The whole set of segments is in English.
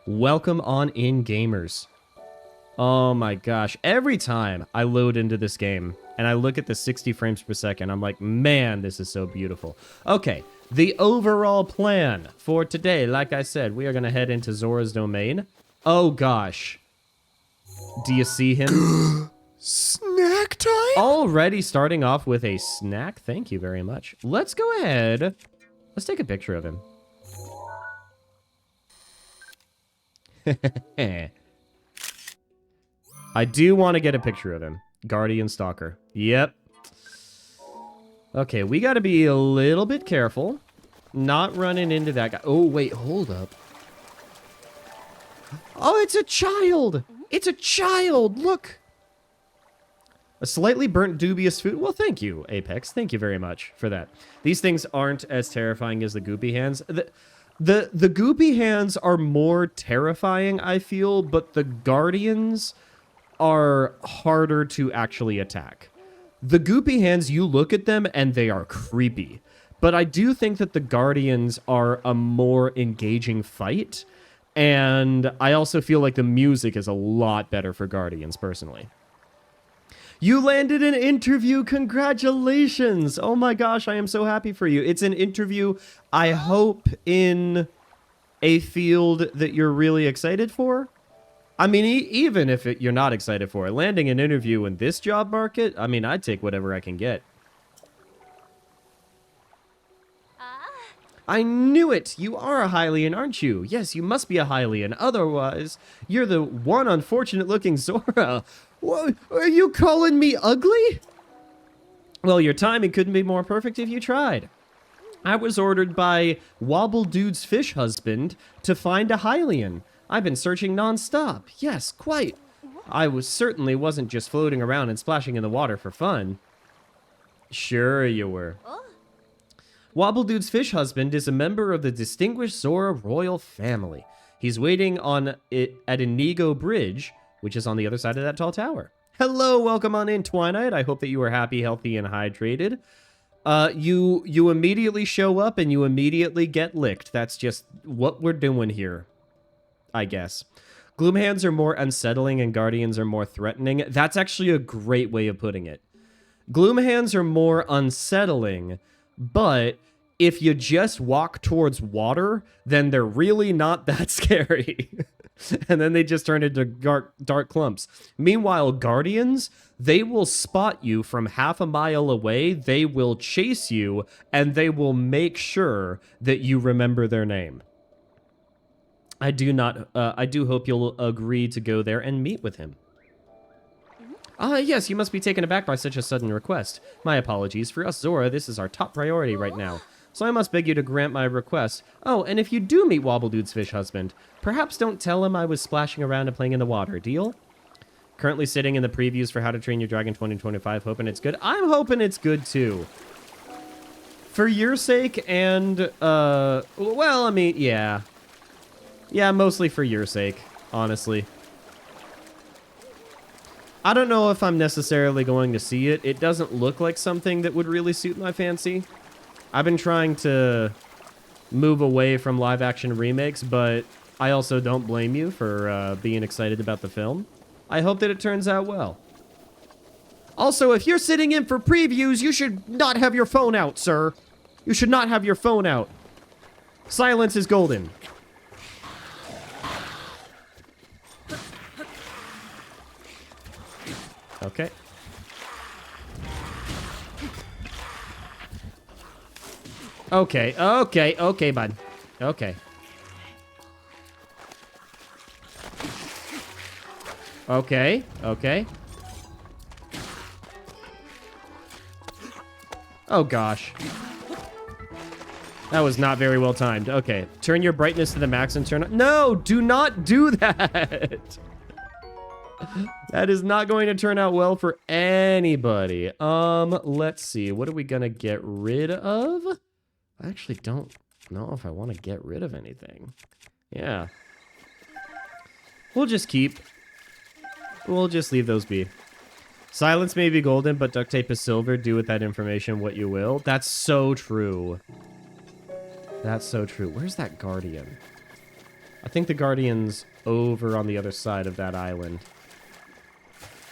Welcome on in, gamers. Oh my gosh. Every time I load into this game and I look at the 60 frames per second, I'm like, man, this is so beautiful. Okay, the overall plan for today, like I said, we are going to head into Zora's domain. Oh gosh. Do you see him? Snack time? Already starting off with a snack. Thank you very much. Let's go ahead. Let's take a picture of him. I do want to get a picture of him. Guardian Stalker. Yep. Okay, we got to be a little bit careful. Not running into that guy. Oh, wait, hold up. Oh, it's a child! It's a child! Look! A slightly burnt, dubious food. Well, thank you, Apex. Thank you very much for that. These things aren't as terrifying as the goopy hands. The goopy hands are more terrifying, I feel, but the Guardians are harder to actually attack. The goopy hands, you look at them and they are creepy. But I do think that the Guardians are a more engaging fight. And I also feel like the music is a lot better for Guardians, personally. You landed an interview. Congratulations. Oh my gosh, I am so happy for you. It's an interview, I hope, in a field that you're really excited for. I mean, even if you're not excited for it, landing an interview in this job market, I mean, I'd take whatever I can get. I knew it! You are a Hylian, aren't you? Yes, you must be a Hylian. Otherwise, you're the one unfortunate-looking Zora. What, are you calling me ugly? Well, your timing couldn't be more perfect if you tried. I was ordered by Wobble Dude's fish husband to find a Hylian. I've been searching non-stop. Yes, quite. Certainly wasn't just floating around and splashing in the water for fun. Sure you were. Wobble Dude's fish husband is a member of the distinguished Zora royal family. He's waiting on it at Inigo Bridge, which is on the other side of that tall tower. Hello, welcome on in, Twilight. I hope that you are happy, healthy, and hydrated. You immediately show up and you immediately get licked. That's just what we're doing here, I guess. Gloomhands are more unsettling and Guardians are more threatening. That's actually a great way of putting it. Gloomhands are more unsettling, but if you just walk towards water, then they're really not that scary. And then they just turn into dark clumps. Meanwhile, Guardians, they will spot you from half a mile away, they will chase you, and they will make sure that you remember their name. I do hope you'll agree to go there and meet with him. Yes, you must be taken aback by such a sudden request. My apologies. For us, Zora, this is our top priority right now. So I must beg you to grant my request. Oh, and if you do meet Wobble Dude's fish husband, perhaps don't tell him I was splashing around and playing in the water, deal? Currently sitting in the previews for How to Train Your Dragon 2025, hoping it's good. I'm hoping it's good, too. For your sake and, well, I mean, yeah. Yeah, mostly for your sake, honestly. I don't know if I'm necessarily going to see it. It doesn't look like something that would really suit my fancy. I've been trying to move away from live-action remakes, but I also don't blame you for being excited about the film. I hope that it turns out well. Also, if you're sitting in for previews, you should not have your phone out, sir. You should not have your phone out. Silence is golden. Okay. Okay, bud. Okay. Okay. Oh, gosh. That was not very well timed. Okay, turn your brightness to the max and turn on... No, do not do that! That is not going to turn out well for anybody. Let's see. What are we gonna get rid of? I actually don't know if I want to get rid of anything. Yeah. We'll just leave those be. Silence may be golden, but duct tape is silver. Do with that information what you will. That's so true. That's so true. Where's that Guardian? I think the Guardian's over on the other side of that island.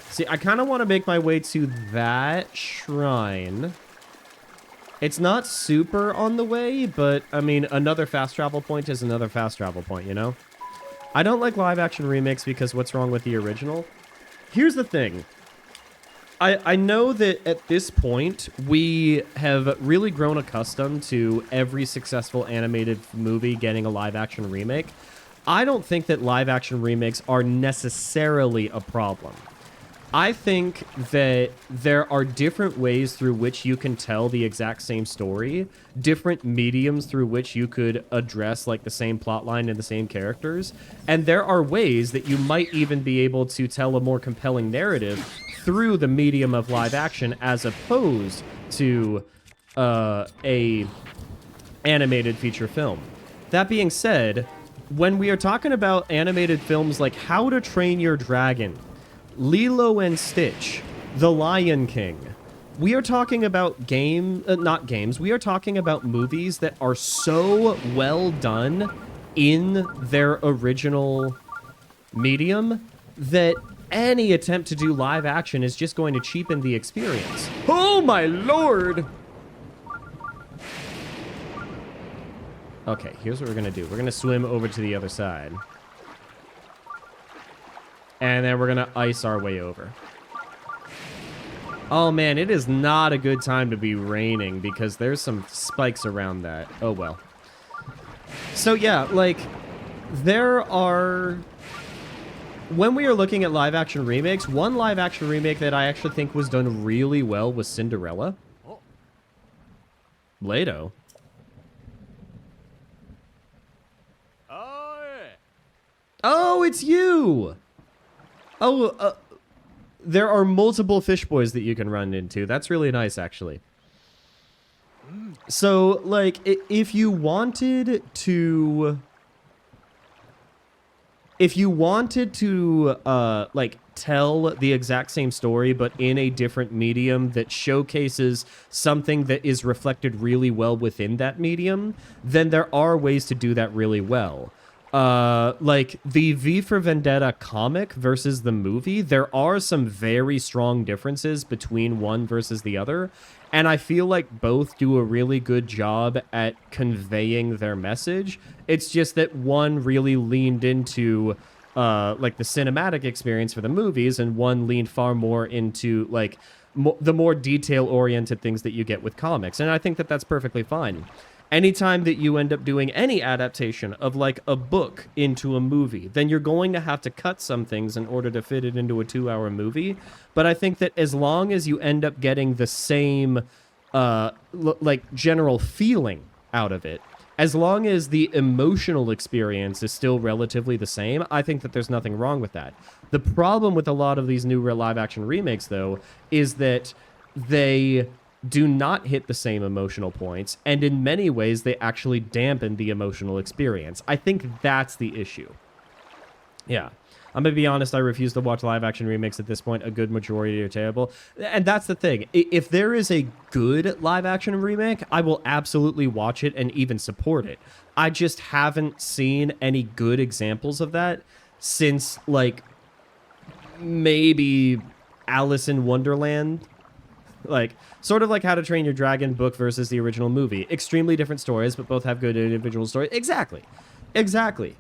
See, I kind of want to make my way to that shrine. It's not super on the way, but, I mean, another fast travel point is another fast travel point, you know? I don't like live-action remakes because what's wrong with the original? Here's the thing. I know that at this point, we have really grown accustomed to every successful animated movie getting a live-action remake. I don't think that live-action remakes are necessarily a problem. I think that there are different ways through which you can tell the exact same story, different mediums through which you could address like the same plotline and the same characters, and there are ways that you might even be able to tell a more compelling narrative through the medium of live action as opposed to a animated feature film. That being said, when we are talking about animated films like How to Train Your Dragon, Lilo and Stitch, The Lion King. We are talking about not games. We are talking about movies that are so well done in their original medium that any attempt to do live action is just going to cheapen the experience. Oh my lord! Okay, here's what we're gonna do. We're gonna swim over to the other side. And then we're going to ice our way over. Oh, man, it is not a good time to be raining because there's some spikes around that. Oh, well. So, yeah, like, there are... When we are looking at live-action remakes, one live-action remake that I actually think was done really well was Cinderella. Lado. Oh, it's you! Oh, there are multiple fish boys that you can run into. That's really nice, actually. So, like, if you wanted to... If you wanted to, like, tell the exact same story, but in a different medium that showcases something that is reflected really well within that medium, then there are ways to do that really well. Like the V for Vendetta comic versus the movie, there are some very strong differences between one versus the other, and I feel like both do a really good job at conveying their message. It's just that one really leaned into like the cinematic experience for the movies, and one leaned far more into like the more detail-oriented things that you get with comics, and I think that that's perfectly fine. Anytime that you end up doing any adaptation of like a book into a movie, then you're going to have to cut some things in order to fit it into a 2-hour movie. But I think that as long as you end up getting the same like general feeling out of it, as long as the emotional experience is still relatively the same, I think that there's nothing wrong with that. The problem with a lot of these new live action remakes, though, is that they do not hit the same emotional points, and in many ways they actually dampen the emotional experience. I think that's the issue. Yeah. I'm gonna be honest, I refuse to watch live action remakes at this point. A good majority are terrible. And that's the thing. If there is a good live action remake, I will absolutely watch it and even support it. I just haven't seen any good examples of that since, like, maybe Alice in Wonderland. Like, sort of like How to Train Your Dragon book versus the original movie. Extremely different stories, but both have good individual stories. Exactly. Exactly.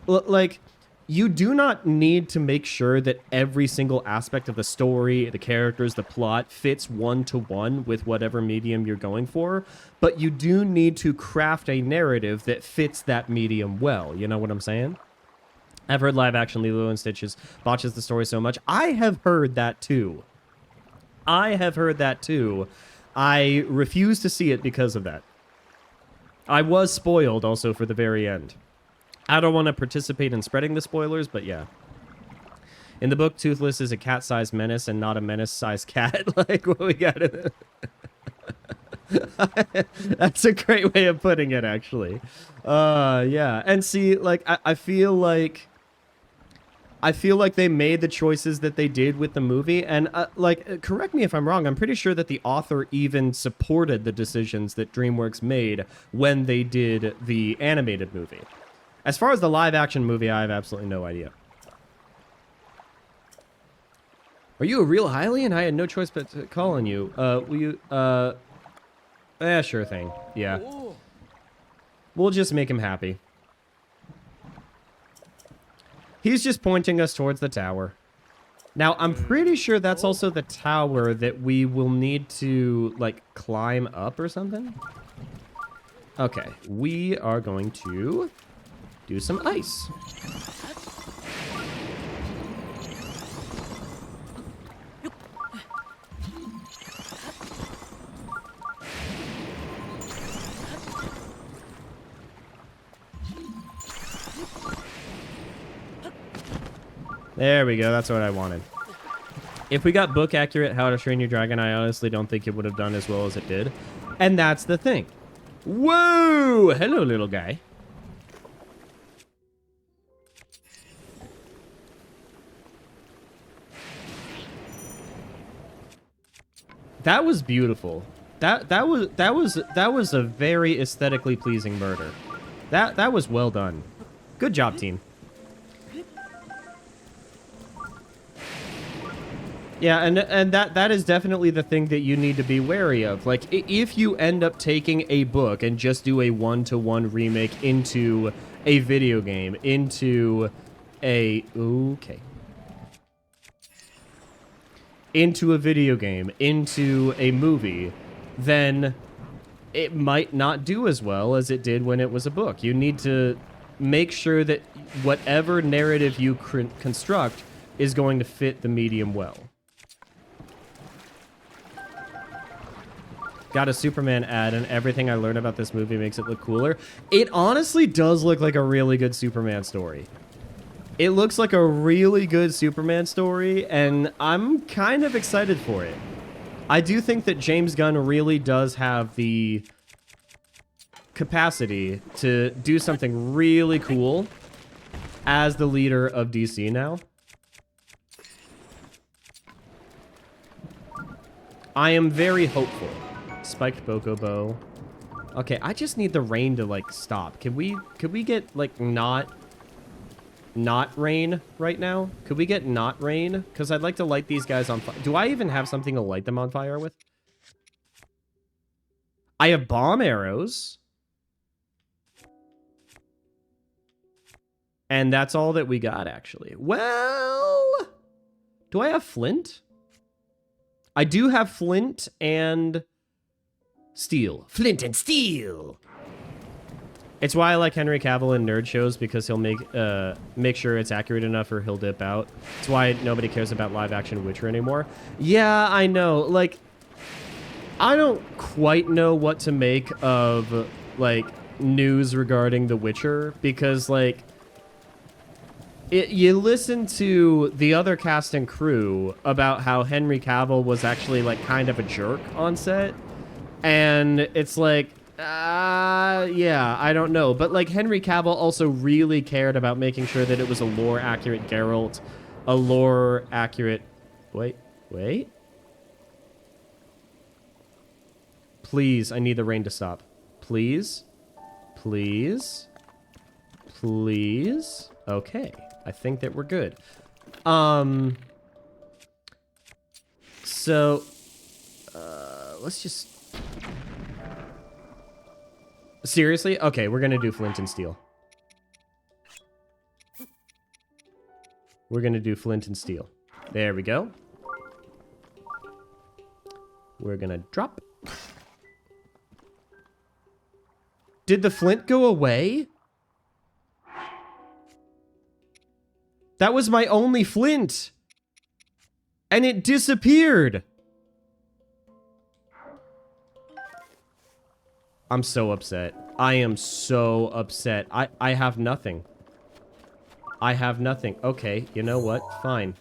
Like, you do not need to make sure that every single aspect of the story, the characters, the plot fits one-to-one with whatever medium you're going for, but you do need to craft a narrative that fits that medium well. You know what I'm saying? I've heard live action Lilo and Stitch botches the story so much. I have heard that too. I refuse to see it because of that. I was spoiled also for the very end. I don't want to participate in spreading the spoilers, but yeah. In the book, Toothless is a cat-sized menace and not a menace-sized cat. Like what we got in it. That's a great way of putting it, actually. Yeah. And see, like, I feel like they made the choices that they did with the movie, and like, correct me if I'm wrong, I'm pretty sure that the author even supported the decisions that DreamWorks made when they did the animated movie. As far as the live action movie, I have absolutely no idea. Are you a real Hylian? I had no choice but to call on you. Will you, sure thing. Yeah. We'll just make him happy. He's just pointing us towards the tower. Now, I'm pretty sure that's also the tower that we will need to, like, climb up or something. Okay, we are going to do some ice. There we go. That's what I wanted. If we got book accurate How to Train Your Dragon, I honestly don't think it would have done as well as it did. And that's the thing. Whoa! Hello, little guy. That was beautiful. That was a very aesthetically pleasing murder. That was well done. Good job, team. Yeah, and that is definitely the thing that you need to be wary of. Like, if you end up taking a book and just do a one-to-one remake into a video game, into a... Okay. Into a video game, into a movie, then it might not do as well as it did when it was a book. You need to make sure that whatever narrative you construct is going to fit the medium well. Got a Superman ad, and everything I learned about this movie makes it look cooler. It honestly does look like a really good Superman story. It looks like a really good Superman story, and I'm kind of excited for it. I do think that James Gunn really does have the capacity to do something really cool as the leader of DC now. I am very hopeful. Spiked Bokobo. Okay, I just need the rain to, like, stop. Could we get, like, not rain right now? Could we get not rain? Because I'd like to light these guys on fire. Do I even have something to light them on fire with? I have bomb arrows. And that's all that we got, actually. Well, do I have flint? I do have flint and steel. Flint and steel. It's why I like Henry Cavill in nerd shows, because he'll make sure it's accurate enough or he'll dip out. It's why nobody cares about live action Witcher anymore. Yeah, I know. Like, I don't quite know what to make of, like, news regarding The Witcher, because, like, you listen to the other cast and crew about how Henry Cavill was actually, like, kind of a jerk on set. And it's like, yeah, I don't know. But, like, Henry Cavill also really cared about making sure that it was a lore-accurate Geralt, a lore-accurate... Wait. Please, I need the rain to stop. Please. Okay, I think that we're good. So, let's just... Seriously? Okay, we're gonna do flint and steel. We're gonna do flint and steel. There we go. We're gonna drop. Did the flint go away? That was my only flint. And it disappeared. I'm so upset. I am so upset. I have nothing. I have nothing. Okay, you know what? Fine.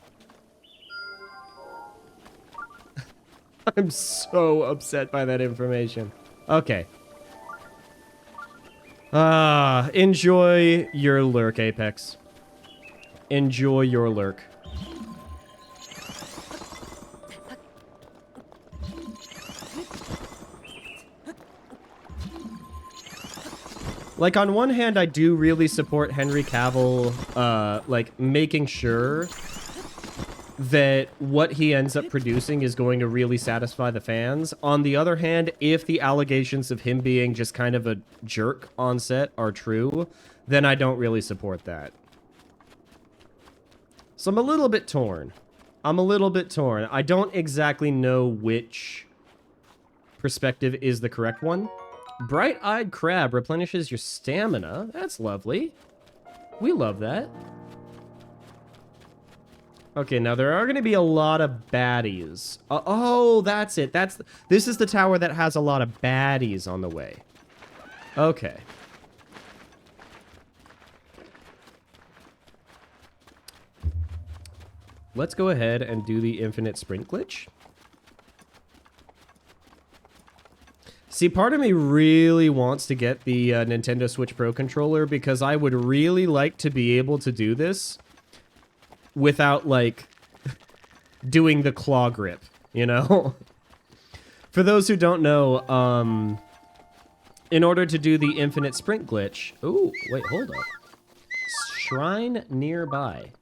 I'm so upset by that information. Okay. Enjoy your lurk, Apex. Enjoy your lurk. Like, on one hand, I do really support Henry Cavill, like, making sure that what he ends up producing is going to really satisfy the fans. On the other hand, if the allegations of him being just kind of a jerk on set are true, then I don't really support that. So I'm a little bit torn. I don't exactly know which perspective is the correct one. Bright-eyed crab replenishes your stamina. That's lovely. We love that. Okay, now there are going to be a lot of baddies. Oh, that's it. This is the tower that has a lot of baddies on the way. Okay. Let's go ahead and do the infinite sprint glitch. See, part of me really wants to get the Nintendo Switch Pro controller because I would really like to be able to do this without, like, doing the claw grip, you know? For those who don't know, in order to do the infinite sprint glitch... Ooh, wait, hold up. Shrine nearby.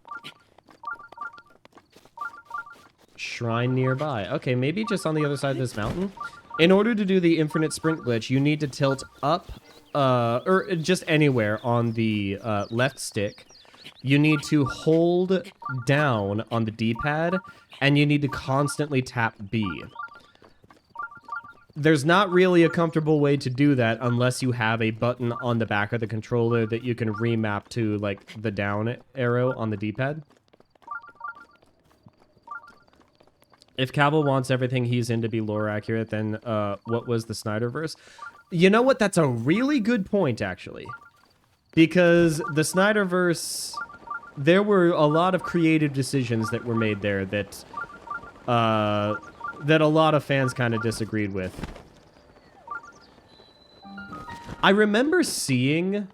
Shrine nearby. Okay, maybe just on the other side of this mountain. In order to do the infinite sprint glitch, you need to tilt up, or just anywhere on the left stick. You need to hold down on the D-pad, and you need to constantly tap B. There's not really a comfortable way to do that unless you have a button on the back of the controller that you can remap to, like, the down arrow on the D-pad. If Cavill wants everything he's in to be lore accurate, then what was the Snyderverse? You know what? That's a really good point, actually. Because the Snyderverse, there were a lot of creative decisions that were made there that that a lot of fans kind of disagreed with. I remember seeing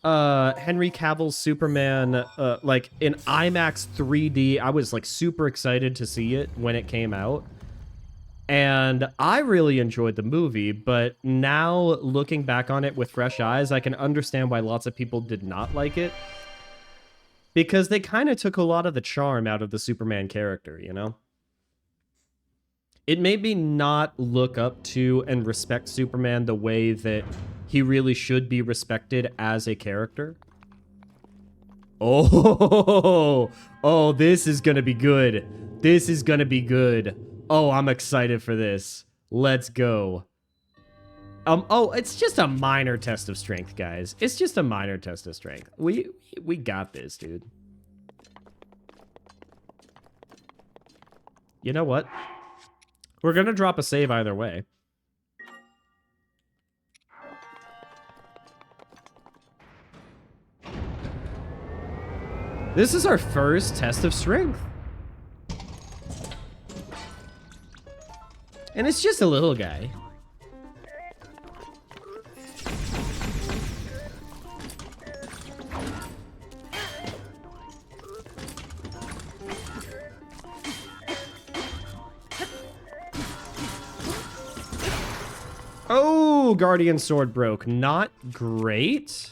Henry Cavill's Superman, like, in IMAX 3D. I was, like, super excited to see it when it came out. And I really enjoyed the movie, but now, looking back on it with fresh eyes, I can understand why lots of people did not like it. Because they kind of took a lot of the charm out of the Superman character, you know? It made me not look up to and respect Superman the way that he really should be respected as a character. Oh, this is gonna be good. This is gonna be good. Oh, I'm excited for this. Let's go. Oh, it's just a minor test of strength, guys. It's just a minor test of strength. We got this, dude. You know what? We're gonna drop a save either way. This is our first test of strength. And it's just a little guy. Oh, Guardian Sword broke. Not great.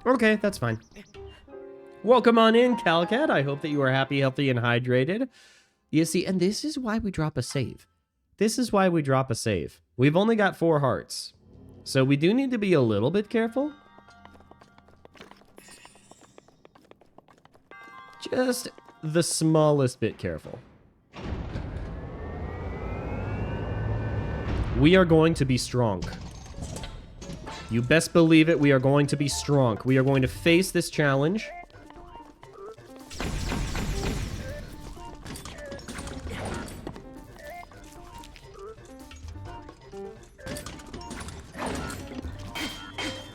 Okay, that's fine. Welcome on in, Calcat. I hope that you are happy, healthy, and hydrated. You see, and this is why we drop a save. This is why we drop a save. We've only got 4 hearts. So we do need to be a little bit careful. Just the smallest bit careful. We are going to be strong. You best believe it, we are going to be strong. We are going to face this challenge.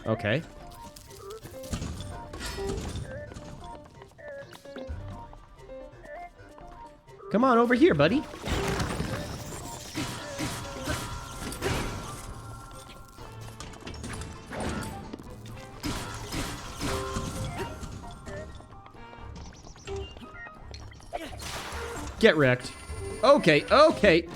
Okay. Come on over here, buddy. Get wrecked. Okay, okay.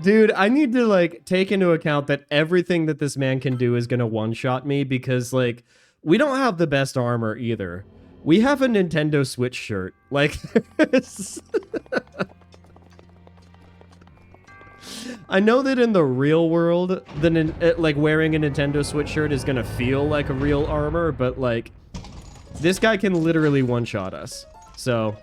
Dude, I need to, like, take into account that everything that this man can do is gonna one-shot me because, like, we don't have the best armor either. We have a Nintendo Switch shirt. Like, I know that in the real world, like, wearing a Nintendo Switch shirt is gonna feel like a real armor, but, like, this guy can literally one-shot us. So...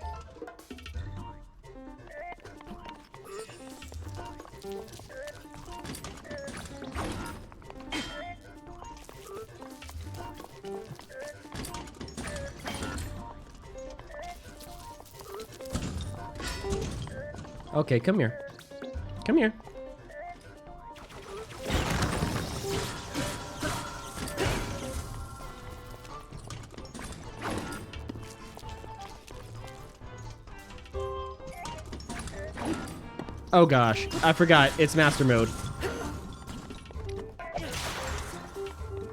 Okay, come here. Come here. Oh gosh, I forgot. It's master mode.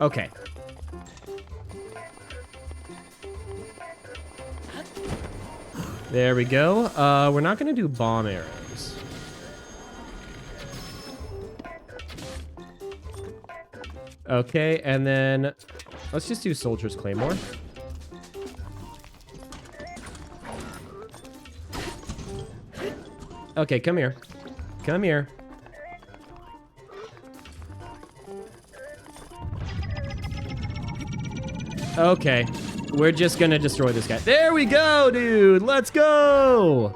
Okay. There we go. We're not gonna do bomb arrows. Okay, and then let's just do Soldier's Claymore. Okay, come here. Come here. Okay. We're just gonna destroy this guy. There we go, dude. Let's go.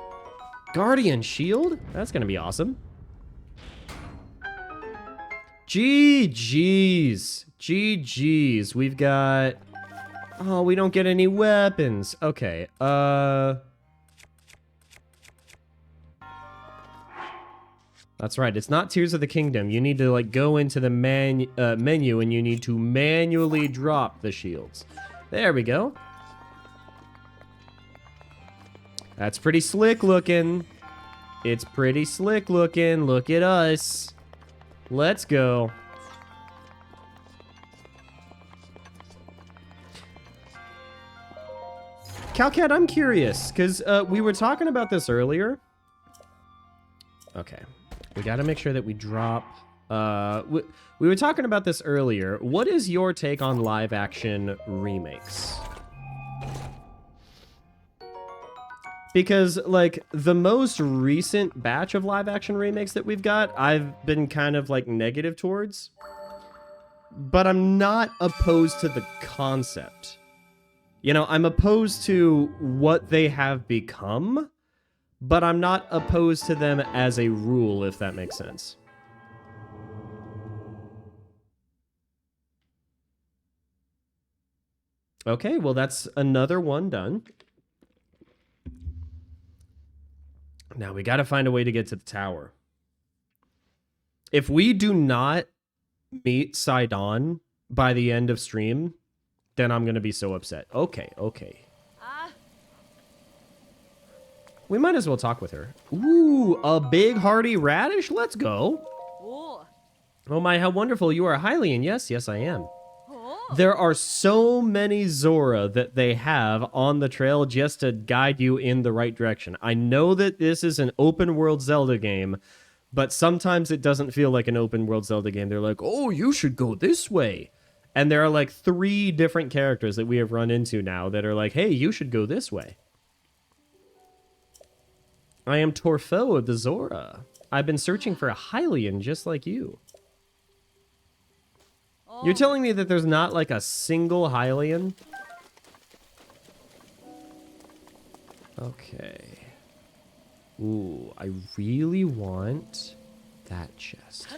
Guardian Shield? That's gonna be awesome. GG's. GG's. We've got... Oh, we don't get any weapons. Okay. That's right. It's not Tears of the Kingdom. You need to, like, go into the menu and you need to manually drop the shields. There we go. That's pretty slick looking. It's pretty slick looking. Look at us. Let's go. Calcat, I'm curious, because we were talking about this earlier. Okay. We got to make sure that we drop... We were talking about this earlier. What is your take on live-action remakes? Because, like, the most recent batch of live-action remakes that we've got, I've been kind of, like, negative towards. But I'm not opposed to the concept. You know, I'm opposed to what they have become, but I'm not opposed to them as a rule, if that makes sense. Okay, well, that's another one done. Now, we got to find a way to get to the tower. If we do not meet Sidon by the end of stream, then I'm going to be so upset. Okay, okay. We might as well talk with her. Ooh, a big hearty radish? Let's go. Oh my, how wonderful. You are Hylian. Yes, yes, I am. There are so many Zora that they have on the trail just to guide you in the right direction. I know that this is an open world Zelda game, but sometimes it doesn't feel like an open world Zelda game. They're like, oh, you should go this way. And there are like 3 different characters that we have run into now that are like, hey, you should go this way. I am Torfo of the Zora. I've been searching for a Hylian just like you. You're telling me that there's not like a single Hylian? Okay. Ooh, I really want that chest.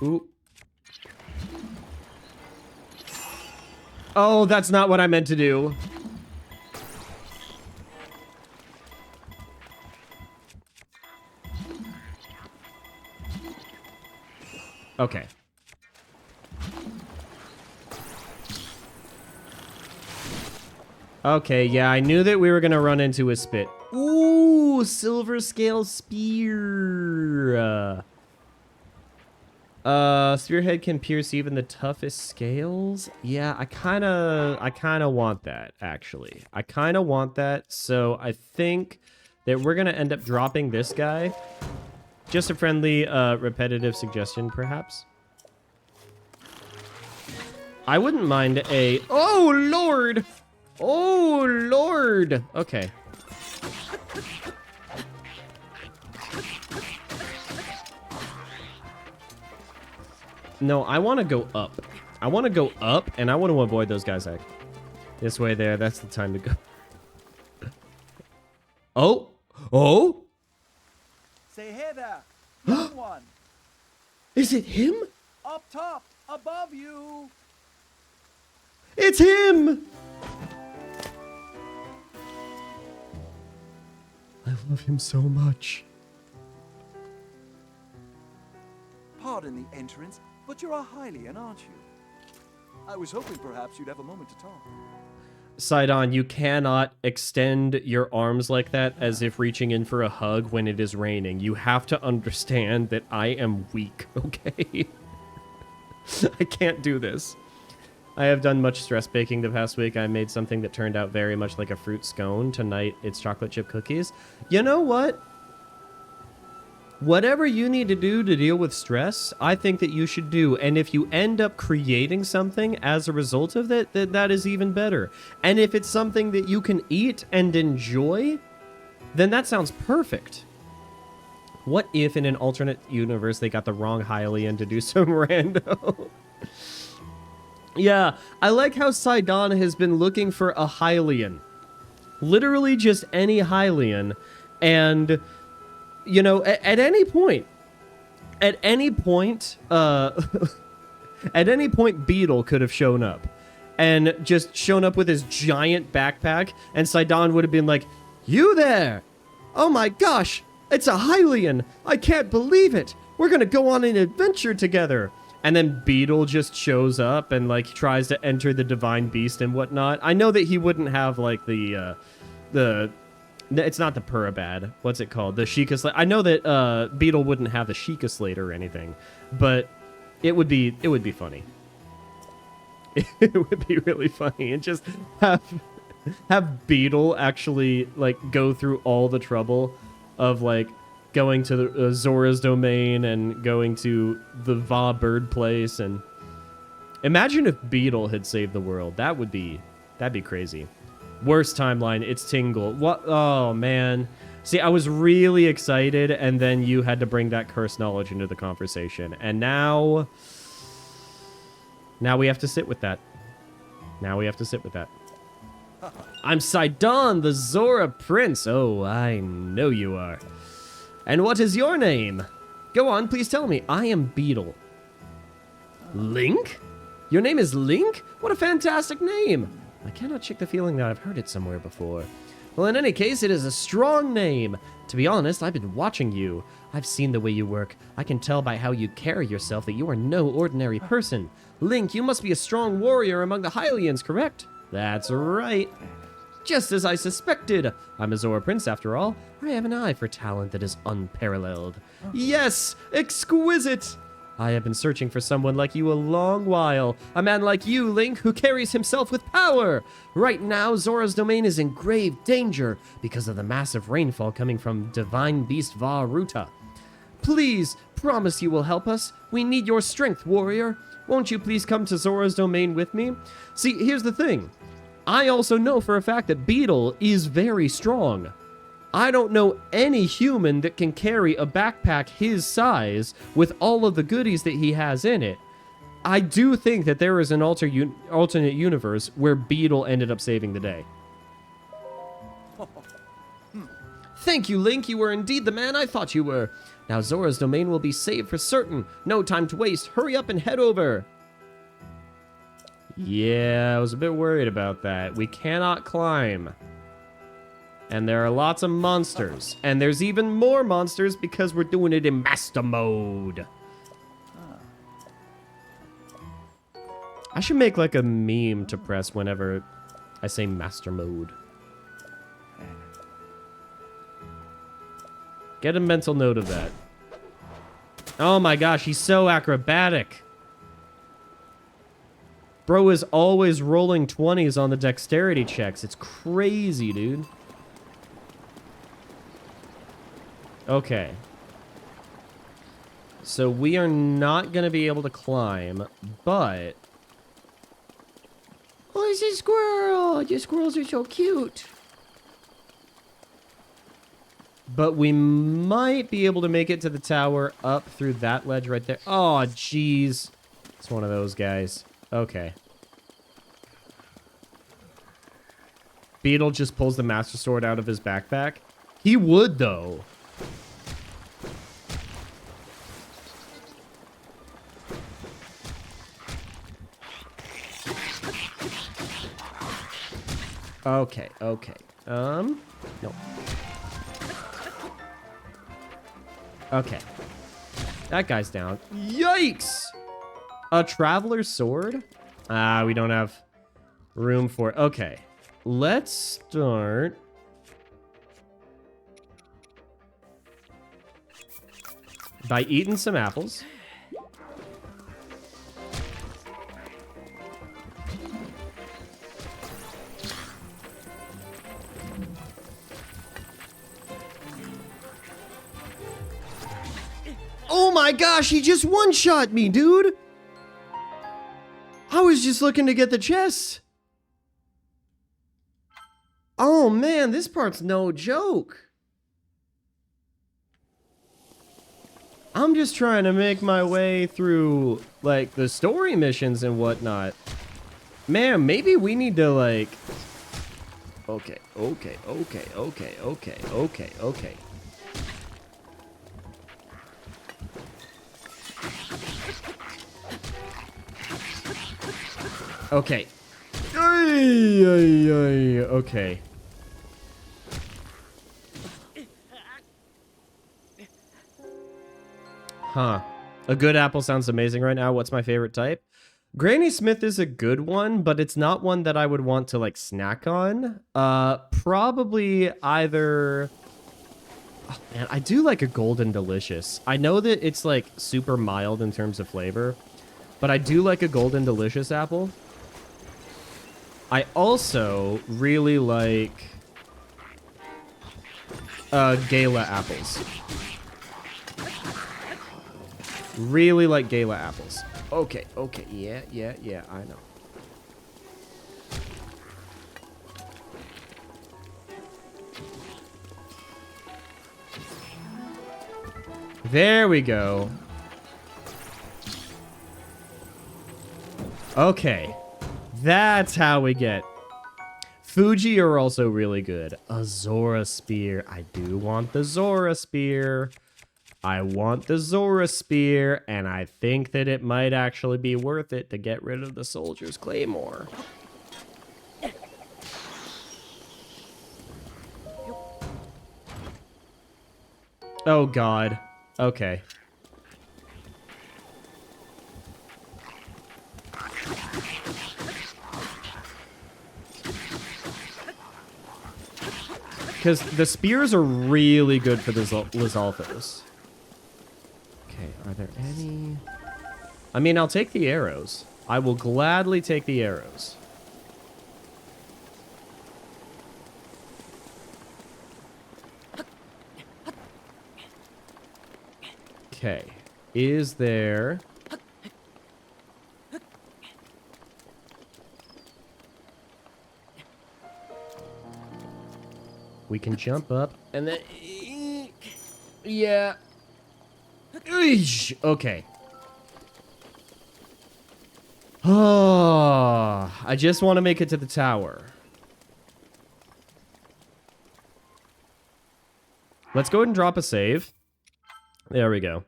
Ooh. Oh, that's not what I meant to do. Okay. Okay, yeah, I knew that we were gonna run into a spit. Ooh, silver scale spear. Spearhead can pierce even the toughest scales. Yeah, I kind of want that, actually. I kind of want that, so I think that we're going to end up dropping this guy. Just a friendly, repetitive suggestion, perhaps. I wouldn't mind a... Oh, Lord! Oh, Lord! Okay. No, I want to go up. I want to go up, and I want to avoid those guys. This way there, that's the time to go. Oh! Oh! Say, hey there, young one. Is it him? Up top, above you. It's him! I love him so much. Pardon the entrance, but you're a Hylian, aren't you? I was hoping perhaps you'd have a moment to talk. Sidon, you cannot extend your arms like that as if reaching in for a hug when it is raining. You have to understand that I am weak, okay? I can't do this. I have done much stress baking the past week. I made something that turned out very much like a fruit scone. Tonight, it's chocolate chip cookies. You know what? Whatever you need to do to deal with stress, I think that you should do. And if you end up creating something as a result of that, that is even better. And if it's something that you can eat and enjoy, then that sounds perfect. What if in an alternate universe they got the wrong Hylian to do some rando? Yeah, I like how Sidon has been looking for a Hylian. Literally just any Hylian. And... you know, at any point, at any point, Beetle could have shown up and just shown up with his giant backpack, and Sidon would have been like, "You there? Oh my gosh, it's a Hylian! I can't believe it! We're gonna go on an adventure together!" And then Beetle just shows up and, like, tries to enter the Divine Beast and whatnot. I know that he wouldn't have, like, it's not the Purabad. What's it called? The Sheikah Slate. I know that Beetle wouldn't have the Sheikah Slate or anything, but it would be funny. It would be really funny, and just have Beetle actually like go through all the trouble of like going to the, Zora's domain and going to the Va bird place. And imagine if Beetle had saved the world. That'd be crazy. Worst timeline, it's Tingle. What? Oh, man. See, I was really excited, and then you had to bring that cursed knowledge into the conversation. And now we have to sit with that. I'm Sidon, the Zora Prince. Oh, I know you are. And what is your name? Go on, please tell me. I am Beetle. Link? Your name is Link? What a fantastic name. I cannot shake the feeling that I've heard it somewhere before. Well, in any case, it is a strong name. To be honest, I've been watching you. I've seen the way you work. I can tell by how you carry yourself that you are no ordinary person. Link, you must be a strong warrior among the Hylians, correct? That's right. Just as I suspected. I'm a Zora Prince, after all. I have an eye for talent that is unparalleled. Yes, exquisite. I have been searching for someone like you a long while. A man like you, Link, who carries himself with power. Right now, Zora's domain is in grave danger because of the massive rainfall coming from Divine Beast Va Ruta. Please, promise you will help us. We need your strength, warrior. Won't you please come to Zora's domain with me? See, here's the thing. I also know for a fact that Beetle is very strong. I don't know any human that can carry a backpack his size with all of the goodies that he has in it. I do think that there is an alternate universe where Beetle ended up saving the day. Thank you, Link. You were indeed the man I thought you were. Now Zora's domain will be saved for certain. No time to waste. Hurry up and head over. Yeah, I was a bit worried about that. We cannot climb. And there are lots of monsters. And there's even more monsters because we're doing it in master mode. I should make like a meme to press whenever I say master mode. Get a mental note of that. Oh my gosh, he's so acrobatic. Bro is always rolling 20s on the dexterity checks. It's crazy, dude. Okay. So we are not going to be able to climb, but... Oh, it's a squirrel! Your squirrels are so cute. But we might be able to make it to the tower up through that ledge right there. Oh, jeez. It's one of those guys. Okay. Beetle just pulls the Master Sword out of his backpack. He would, though. Okay, okay. No. Okay. That guy's down. Yikes! A Traveler's Sword? Ah, we don't have room for it. Okay. Let's start... by eating some apples. Oh my gosh, he just one-shot me, dude! I was just looking to get the chest. Oh man, this part's no joke. I'm just trying to make my way through, like, the story missions and whatnot. Man, maybe we need to, like... Okay. Okay. Okay. Huh. A good apple sounds amazing right now. What's my favorite type? Granny Smith is a good one, but it's not one that I would want to, like, snack on. Probably either... Oh, man, I do like a Golden Delicious. I know that it's, like, super mild in terms of flavor, but I do like a Golden Delicious apple. I also really like Gala apples. Really like Gala apples. Okay, okay, yeah, I know. There we go. Okay. That's how we get. Fuji are also really good. A Zora spear. I do want the Zora spear. I want the Zora spear, and I think that it might actually be worth it to get rid of the soldier's claymore. Oh god. Okay. Because the spears are really good for the Lizalfos. Okay, are there any... I mean, I'll take the arrows. I will gladly take the arrows. Okay. Is there... We can jump up and then... Yeah. Okay. Oh, I just want to make it to the tower. Let's go ahead and drop a save. There we go.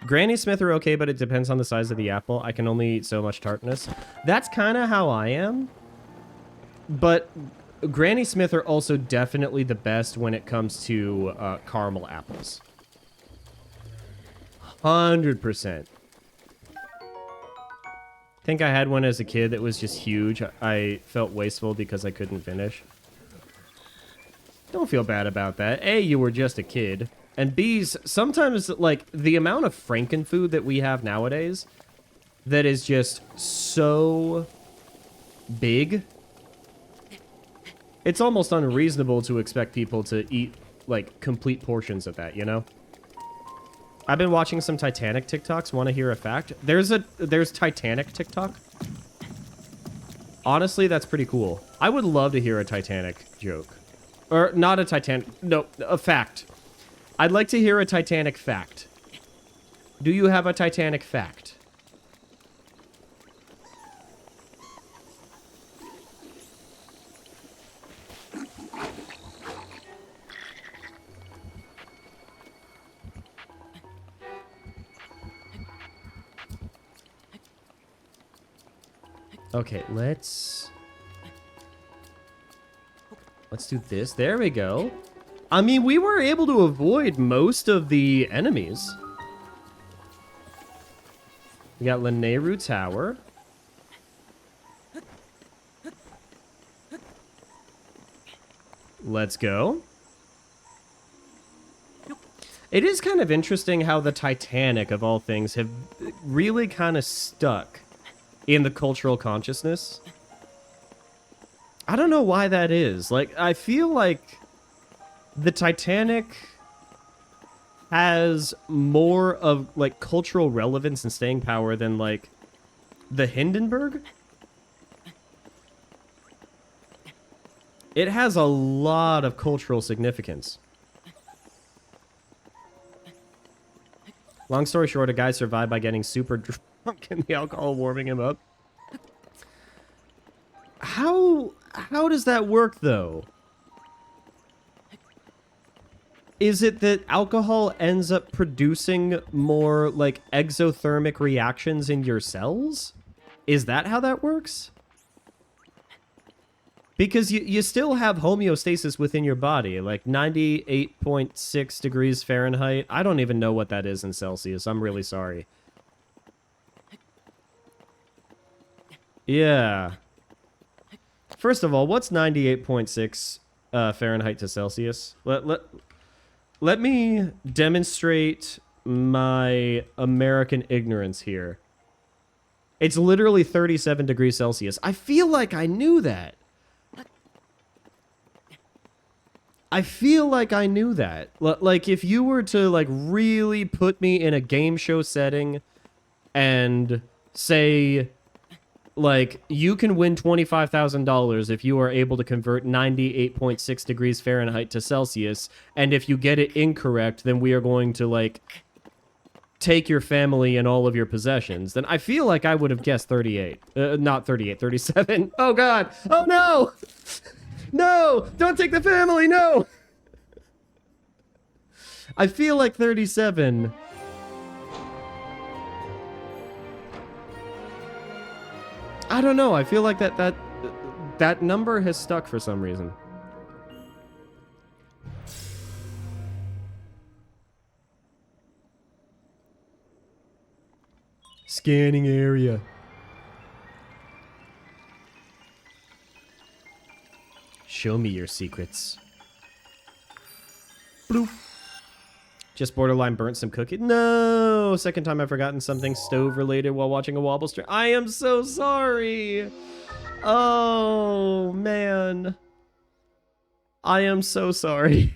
Granny Smith are okay, but it depends on the size of the apple. I can only eat so much tartness. That's kind of how I am. But Granny Smith are also definitely the best when it comes to caramel apples. 100%. I think I had one as a kid that was just huge. I felt wasteful because I couldn't finish. Don't feel bad about that. A, you were just a kid. And B's, sometimes, like, the amount of frankenfood that we have nowadays that is just so big, it's almost unreasonable to expect people to eat, like, complete portions of that, you know? I've been watching some Titanic TikToks. Want to hear a fact? There's Titanic TikTok. Honestly, that's pretty cool. I would love to hear a Titanic joke. Or, not a Titanic... No, a fact. I'd like to hear a Titanic fact. Do you have a Titanic fact? Okay, let's do this. There we go. I mean, we were able to avoid most of the enemies. We got Lanayru Tower. Let's go. It is kind of interesting how the Titanic, of all things, have really kind of stuck in the cultural consciousness. I don't know why that is. Like, I feel like the Titanic has more of, like, cultural relevance and staying power than, like, the Hindenburg. It has a lot of cultural significance. Long story short, a guy survived by getting super drunk and the alcohol warming him up. How does that work, though? Is it that alcohol ends up producing more, like, exothermic reactions in your cells? Is that how that works? Because you still have homeostasis within your body, like 98.6 degrees Fahrenheit. I don't even know what that is in Celsius. I'm really sorry. Yeah. First of all, what's 98.6 Fahrenheit to Celsius? Let me demonstrate my American ignorance here. It's literally 37 degrees Celsius. I feel like I knew that. I feel like I knew that. Like, if you were to, like, really put me in a game show setting and say, like, you can win $25,000 if you are able to convert 98.6 degrees Fahrenheit to Celsius, and if you get it incorrect, then we are going to, like, take your family and all of your possessions, then I feel like I would have guessed 38. Not 38, 37. Oh, God. Oh, no! No! Don't take the family! No! I feel like 37. I don't know. I feel like that number has stuck for some reason. Scanning area. Show me your secrets. Bloop. Just borderline burnt some cookies. No! Second time I've forgotten something stove related while watching a wobble stream. I am so sorry! Oh, man. I am so sorry.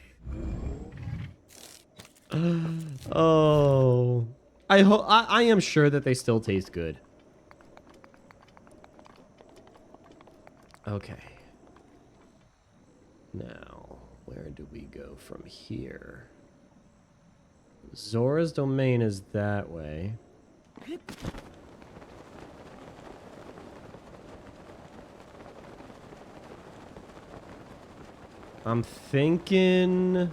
Oh. I am sure that they still taste good. Okay. Now, where do we go from here? Zora's domain is that way. I'm thinking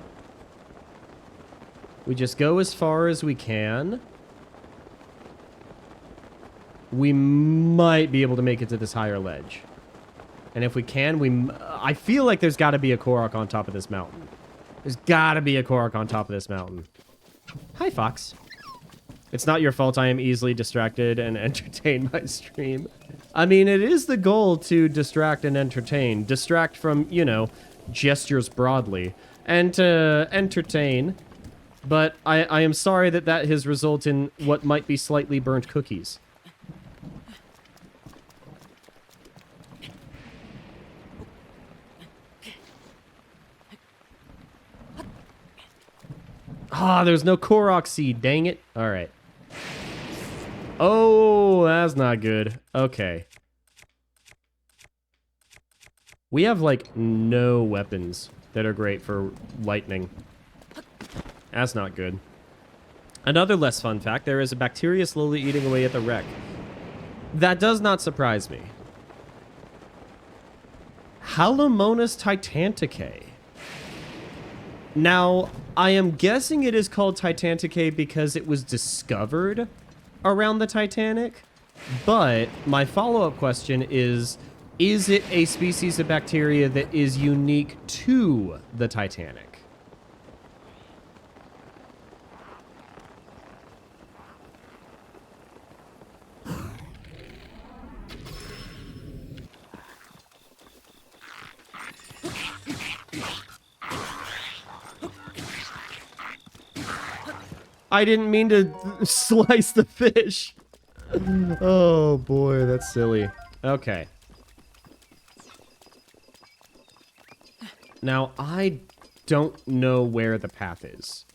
we just go as far as we can. We might be able to make it to this higher ledge. And if we can, I feel like there's got to be a Korok on top of this mountain. There's got to be a Korok on top of this mountain. Hi, Fox. It's not your fault I am easily distracted and entertained by stream. I mean, it is the goal to distract and entertain. Distract from, you know, gestures broadly. And to entertain But I am sorry that that has resulted in what might be slightly burnt cookies. Ah, there's no Korok seed, dang it. Alright. Oh, that's not good. Okay. We have, like, no weapons that are great for lightning. That's not good. Another less fun fact, there is a bacteria slowly eating away at the wreck. That does not surprise me. Halomonas titanticae. Now, I am guessing it is called titanticae because it was discovered around the Titanic, but my follow-up question is it a species of bacteria that is unique to the Titanic? I didn't mean to slice the fish. Oh boy, that's silly. Okay. Now, I don't know where the path is.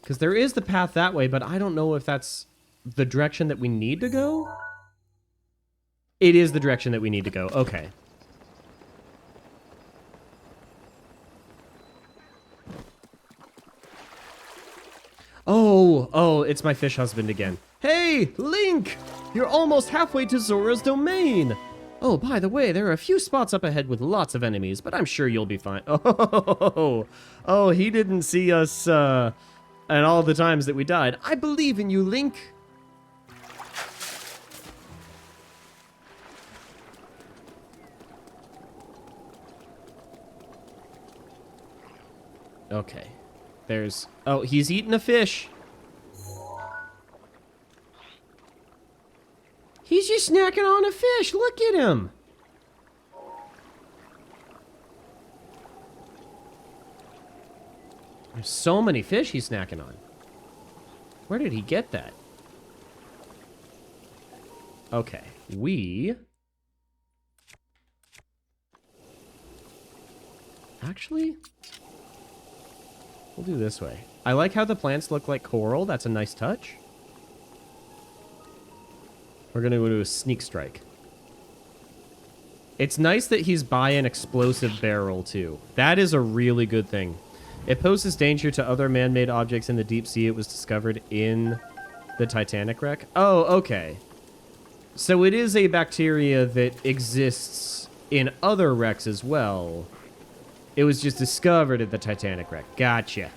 Because there is the path that way, but I don't know if that's the direction that we need to go. It is the direction that we need to go. Okay. Oh, it's my fish husband again. Hey, Link! You're almost halfway to Zora's domain. Oh, by the way, there are a few spots up ahead with lots of enemies, but I'm sure you'll be fine. Oh, he didn't see us, and all the times that we died. I believe in you, Link. Okay. There's... Oh, he's eating a fish. He's just snacking on a fish. Look at him. There's so many fish he's snacking on. Where did he get that? Okay. Actually... We'll do this way. I like how the plants look like coral. That's a nice touch. We're going to go to a sneak strike. It's nice that he's by an explosive barrel, too. That is a really good thing. It poses danger to other man-made objects in the deep sea. It was discovered in the Titanic wreck. Oh, okay. So it is a bacteria that exists in other wrecks as well. It was just discovered at the Titanic wreck. Gotcha.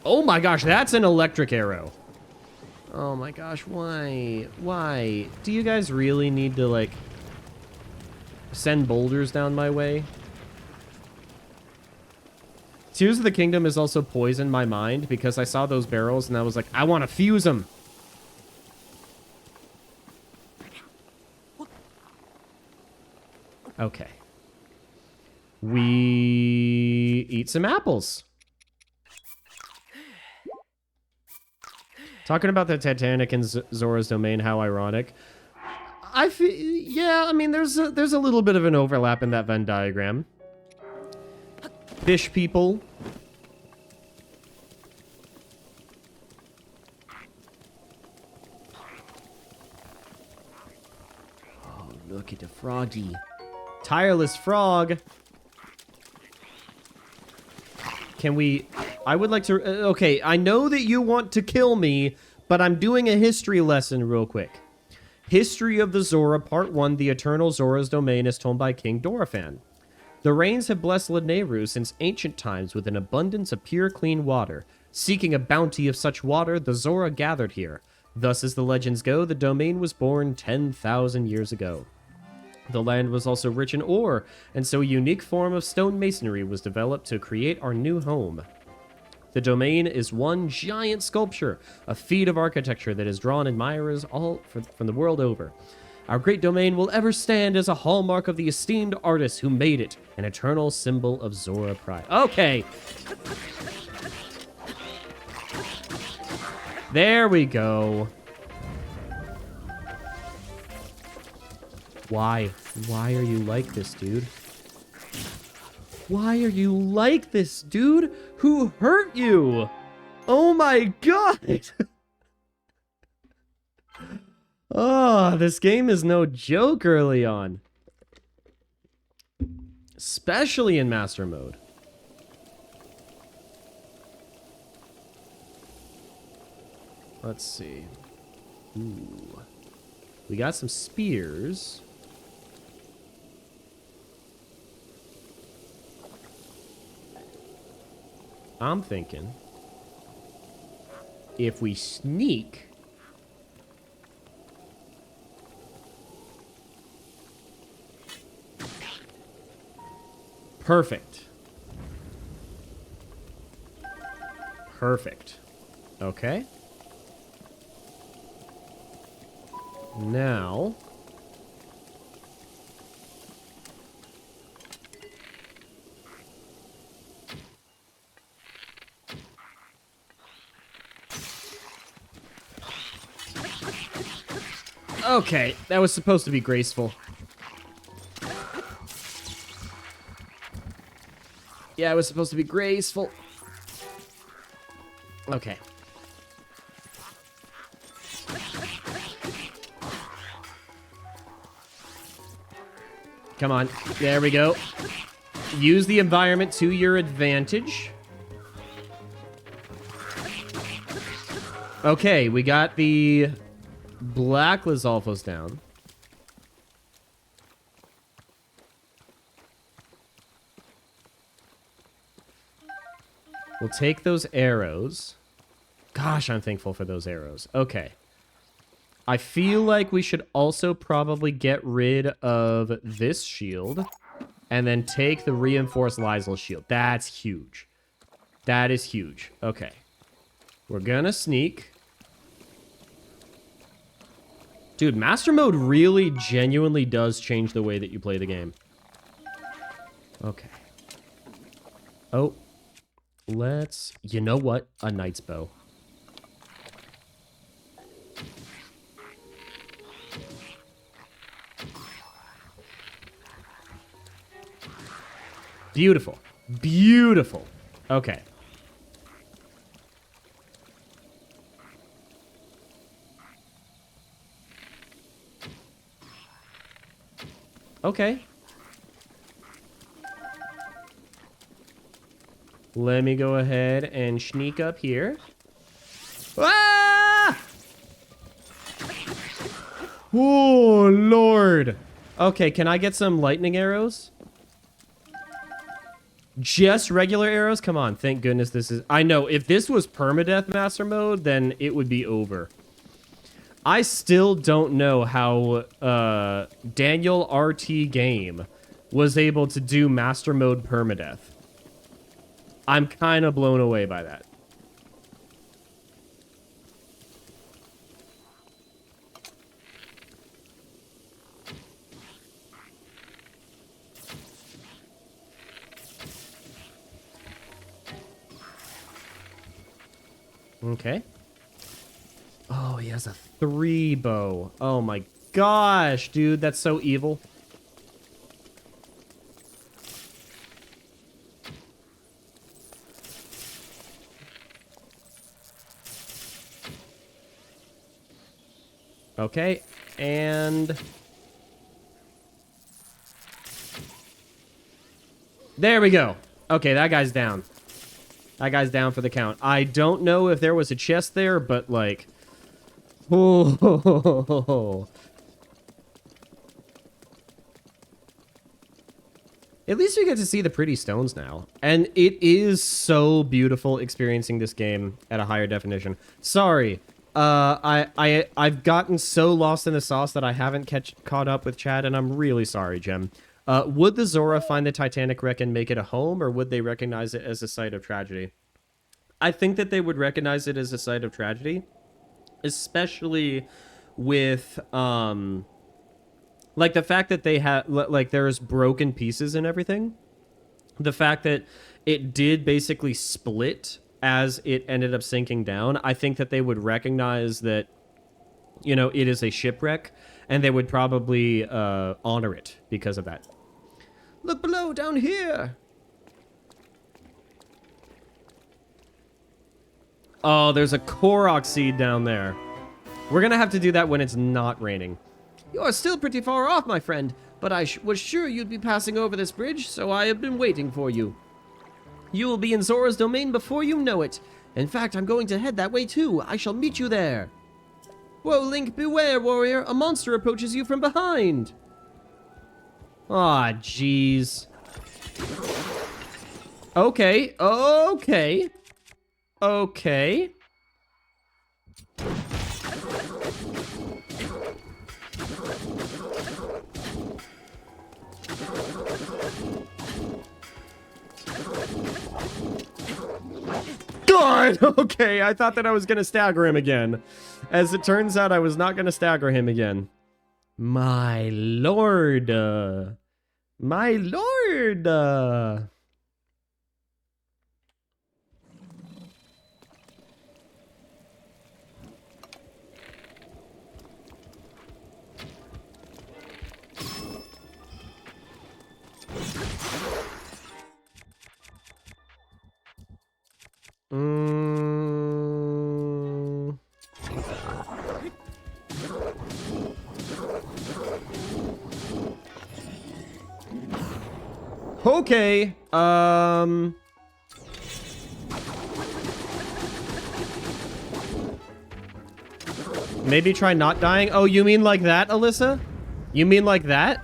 Oh my gosh, that's an electric arrow. Oh my gosh, why? Why? Do you guys really need to, like, send boulders down my way? Tears of the Kingdom has also poisoned my mind because I saw those barrels and I was like, I want to fuse them. Okay. We eat some apples. Talking about the Titanic and Zora's domain, how ironic. I feel, yeah, I mean, there's a little bit of an overlap in that Venn diagram. Fish people. Oh, look at the froggy. Tireless frog. Can we... I would like to... okay, I know that you want to kill me, but I'm doing a history lesson real quick. History of the Zora, Part 1, The Eternal Zora's Domain, is told by King Dorephan. The rains have blessed Lanayru since ancient times with an abundance of pure, clean water. Seeking a bounty of such water, the Zora gathered here. Thus, as the legends go, the domain was born 10,000 years ago. The land was also rich in ore, and so a unique form of stone masonry was developed to create our new home. The domain is one giant sculpture, a feat of architecture that has drawn admirers all from the world over. Our great domain will ever stand as a hallmark of the esteemed artist who made it, an eternal symbol of Zora pride. Okay. There we go. Why? Why are you like this, dude? Why are you like this, dude? Who hurt you? Oh my god! Oh, this game is no joke early on. Especially in Master Mode. Let's see. Ooh. We got some spears. I'm thinking if we sneak, perfect. Perfect. Okay. Now, okay, that was supposed to be graceful. Yeah, it was supposed to be graceful. Okay. Come on. There we go. Use the environment to your advantage. Okay, we got the black Lizalfos down. We'll take those arrows. Gosh, I'm thankful for those arrows. Okay. I feel like we should also probably get rid of this shield and then take the reinforced Lysel shield. That's huge. That is huge. Okay. We're gonna sneak. Dude, Master Mode really genuinely does change the way that you play the game. Okay. Oh. Let's... You know what? A Knight's Bow. Beautiful. Beautiful. Okay. Okay. Let me go ahead and sneak up here. Ah! Oh, Lord. Okay, can I get some lightning arrows? Just regular arrows? Come on, thank goodness this is... I know, if this was permadeath master mode, then it would be over. I still don't know how Daniel RT Game was able to do master mode permadeath. I'm kind of blown away by that. Okay. Oh, he has a 3 bow. Oh my gosh, dude, that's so evil. Okay, and... There we go. Okay, that guy's down. That guy's down for the count. I don't know if there was a chest there, but like... Oh. At least we get to see the pretty stones now. And it is so beautiful experiencing this game at a higher definition. Sorry. I've gotten so lost in the sauce that I haven't caught up with Chad, and I'm really sorry, Gem. Would the Zora find the Titanic wreck and make it a home, or would they recognize it as a site of tragedy? I think that they would recognize it as a site of tragedy, especially with Like the fact that they have, like there's broken pieces and everything. The fact that it did basically split as it ended up sinking down. I think that they would recognize that, you know, it is a shipwreck, and they would probably honor it because of that. Look below, down here. Oh, there's a Korok seed down there. We're gonna have to do that when it's not raining. You are still pretty far off, my friend, but I was sure you'd be passing over this bridge, so I have been waiting for you. You will be in Zora's domain before you know it. In fact, I'm going to head that way too. I shall meet you there. Whoa, Link, beware, warrior. A monster approaches you from behind. Aw, jeez. Okay, okay. Okay. God! Okay, I thought that I was gonna stagger him again. As it turns out, I was not gonna stagger him again. My lord. My lord. Okay, maybe try not dying? Oh, you mean like that, Alyssa? You mean like that?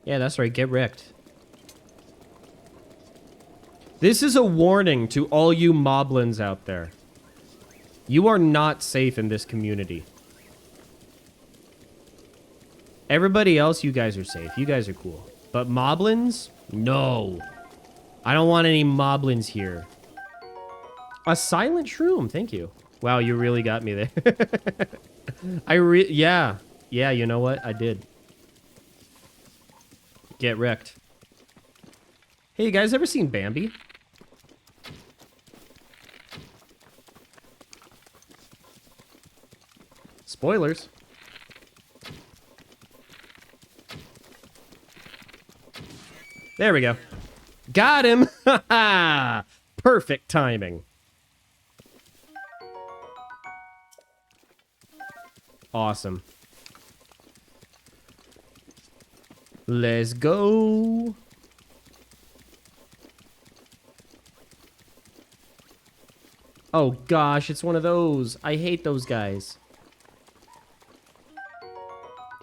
Yeah, that's right, get wrecked. This is a warning to all you moblins out there. You are not safe in this community. Everybody else, you guys are safe. You guys are cool. But moblins? No. I don't want any moblins here. A silent shroom. Thank you. Wow, you really got me there. Yeah. Yeah, you know what? I did. Get wrecked. Hey, you guys ever seen Bambi? Spoilers. There we go. Got him! Perfect timing. Awesome. Let's go. Oh gosh, it's one of those. I hate those guys.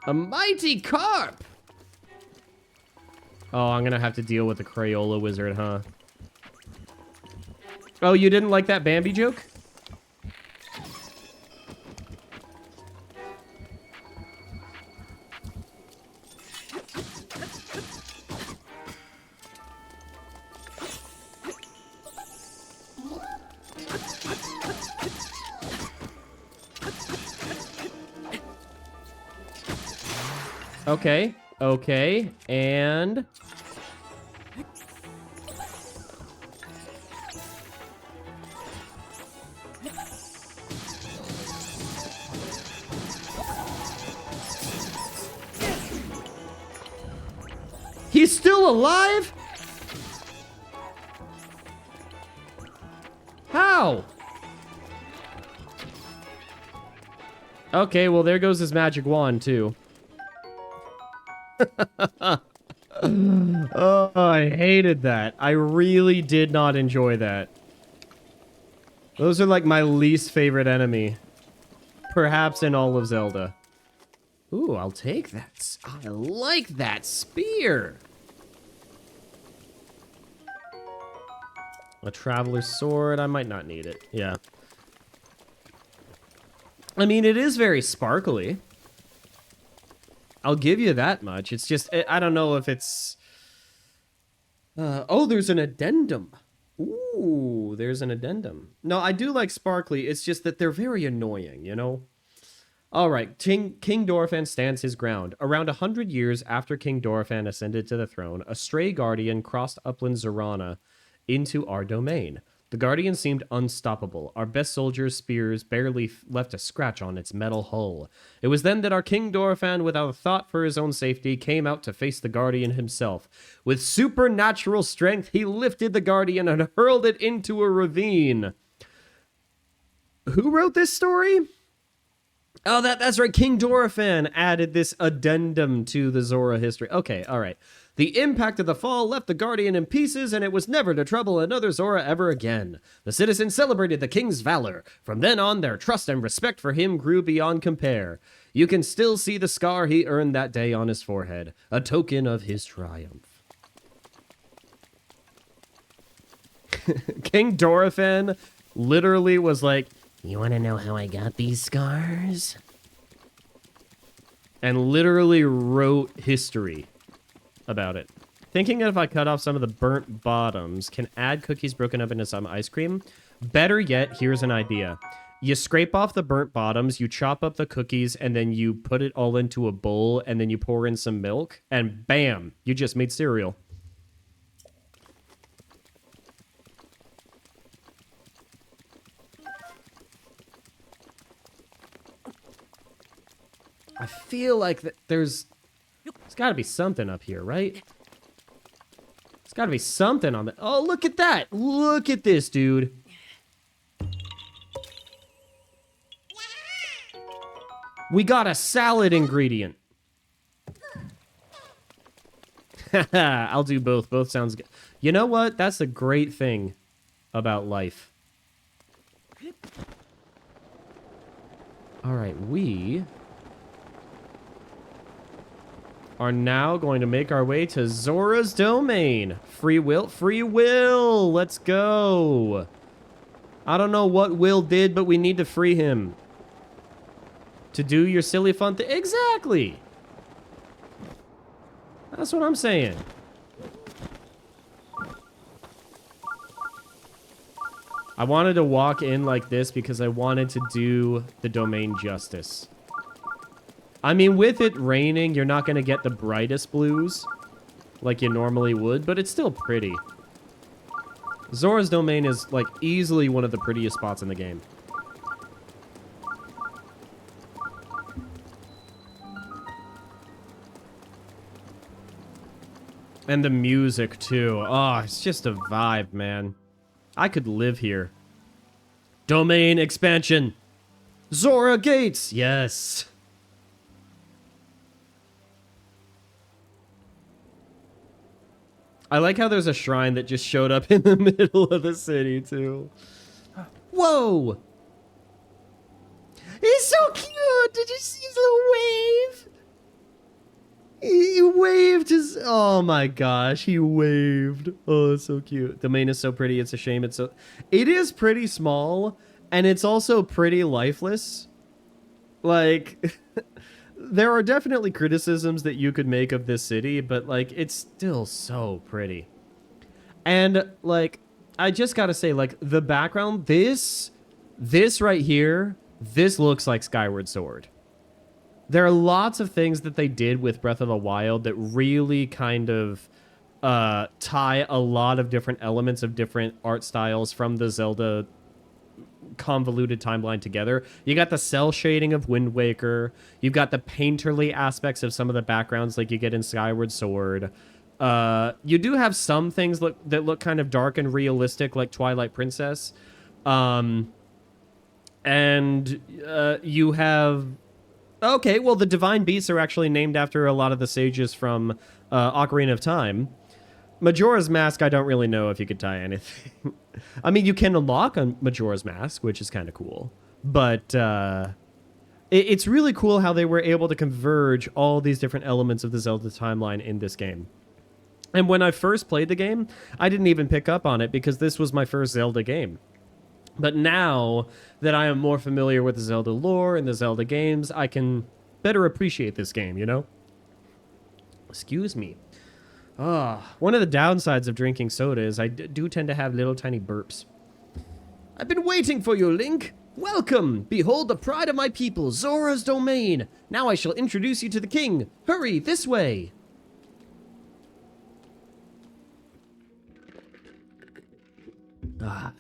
A mighty carp! Oh, I'm gonna have to deal with the Crayola wizard, huh? Oh, you didn't like that Bambi joke? Okay, okay, and... He's still alive? How? Okay, well, there goes his magic wand, too. Oh, I hated that. I really did not enjoy that. Those are like my least favorite enemy. Perhaps in all of Zelda. Ooh, I'll take that. I like that spear. A traveler's sword. I might not need it. Yeah. I mean, it is very sparkly. I'll give you that much. It's just, I don't know if it's... oh, there's an addendum. Ooh, there's an addendum. No, I do like sparkly. It's just that they're very annoying, you know? All right, King Dorephan stands his ground. Around 100 years after King Dorephan ascended to the throne, a stray guardian crossed upland Zorana into our domain. The guardian seemed unstoppable. Our best soldiers' spears barely left a scratch on its metal hull. It was then that our King Dorephan, without a thought for his own safety, came out to face the guardian himself. With supernatural strength, he lifted the guardian and hurled it into a ravine. Who wrote this story? Oh, that's right. King Dorephan added this addendum to the Zora history. Okay, all right. The impact of the fall left the Guardian in pieces, and it was never to trouble another Zora ever again. The citizens celebrated the king's valor. From then on, their trust and respect for him grew beyond compare. You can still see the scar he earned that day on his forehead, a token of his triumph. King Dorephan literally was like, "You want to know how I got these scars?" And literally wrote history about it. Thinking that if I cut off some of the burnt bottoms, can add cookies broken up into some ice cream? Better yet, here's an idea. You scrape off the burnt bottoms, you chop up the cookies, and then you put it all into a bowl, and then you pour in some milk, and bam, you just made cereal. I feel like there's got to be something up here, right? There's got to be something on the... Oh, look at that. Look at this, dude. We got a salad ingredient. I'll do both. Both sounds good. You know what? That's a great thing about life. All right, we are now going to make our way to Zora's domain. Free will, let's go. I don't know what Will did, but we need to free him. To do your silly fun thing. Exactly. That's what I'm saying. I wanted to walk in like this because I wanted to do the domain justice. I mean, with it raining, you're not going to get the brightest blues like you normally would, but it's still pretty. Zora's domain is, like, easily one of the prettiest spots in the game. And the music, too. Oh, it's just a vibe, man. I could live here. Domain expansion. Zora Gates. Yes. I like how there's a shrine that just showed up in the middle of the city, too. Whoa! He's so cute! Did you see his little wave? He waved his... Oh my gosh, he waved. Oh, it's so cute. The domain is so pretty. It's a shame it's so... It is pretty small, and it's also pretty lifeless. Like... There are definitely criticisms that you could make of this city, but, like, it's still so pretty. And, like, I just gotta say, like, the background, this right here, this looks like Skyward Sword. There are lots of things that they did with Breath of the Wild that really kind of tie a lot of different elements of different art styles from the Zelda convoluted timeline together. You got the cell shading of Wind Waker. You've got the painterly aspects of some of the backgrounds like you get in Skyward Sword. You do have some things that look kind of dark and realistic like Twilight Princess. And you have... Okay, well, the Divine Beasts are actually named after a lot of the sages from Ocarina of Time. Majora's Mask, I don't really know if you could tie anything. I mean, you can unlock on Majora's Mask, which is kind of cool. But it's really cool how they were able to converge all these different elements of the Zelda timeline in this game. And when I first played the game, I didn't even pick up on it because this was my first Zelda game. But now that I am more familiar with the Zelda lore and the Zelda games, I can better appreciate this game, you know? Excuse me. One of the downsides of drinking soda is I do tend to have little tiny burps. I've been waiting for you, Link. Welcome! Behold the pride of my people, Zora's domain. Now I shall introduce you to the king. Hurry, this way.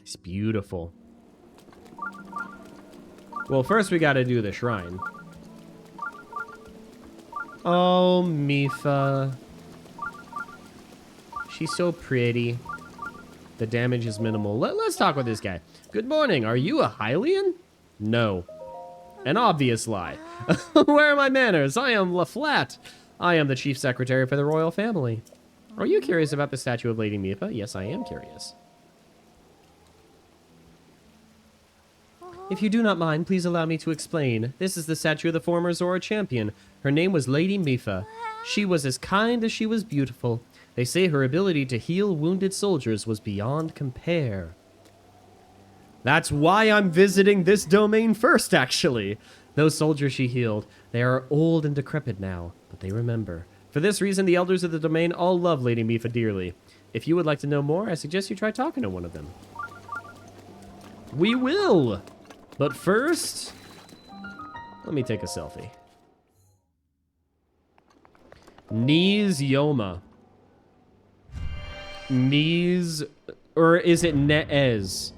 It's beautiful. Well, first we gotta do the shrine. Oh, Mipha. She's so pretty. The damage is minimal. Let's talk with this guy. Good morning. Are you a Hylian? No. An obvious lie. Where are my manners? I am LaFlat. I am the chief secretary for the royal family. Are you curious about the statue of Lady Mipha? Yes, I am curious. If you do not mind, please allow me to explain. This is the statue of the former Zora champion. Her name was Lady Mipha. She was as kind as she was beautiful. They say her ability to heal wounded soldiers was beyond compare. That's why I'm visiting this domain first, actually. Those soldiers she healed, they are old and decrepit now, but they remember. For this reason, the elders of the domain all love Lady Mipha dearly. If you would like to know more, I suggest you try talking to one of them. We will! But first, let me take a selfie. Knees Yoma. Knees, or is it Neez?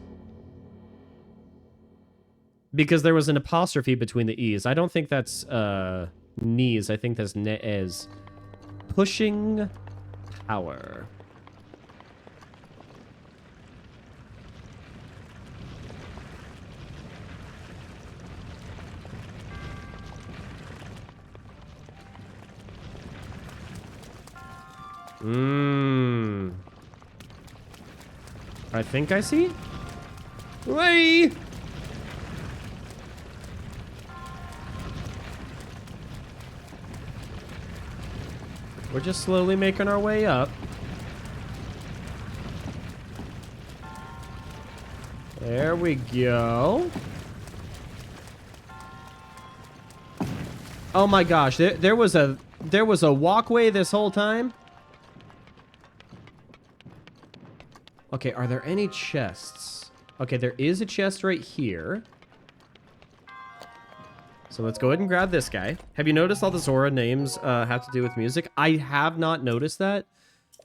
Because there was an apostrophe between the E's. I don't think that's knees. I think that's Neez. Pushing power. I think I see. Wait! We're just slowly making our way up. There we go. Oh my gosh, there was a walkway this whole time. Okay, are there any chests? Okay, there is a chest right here. So let's go ahead and grab this guy. Have you noticed all the Zora names have to do with music? I have not noticed that,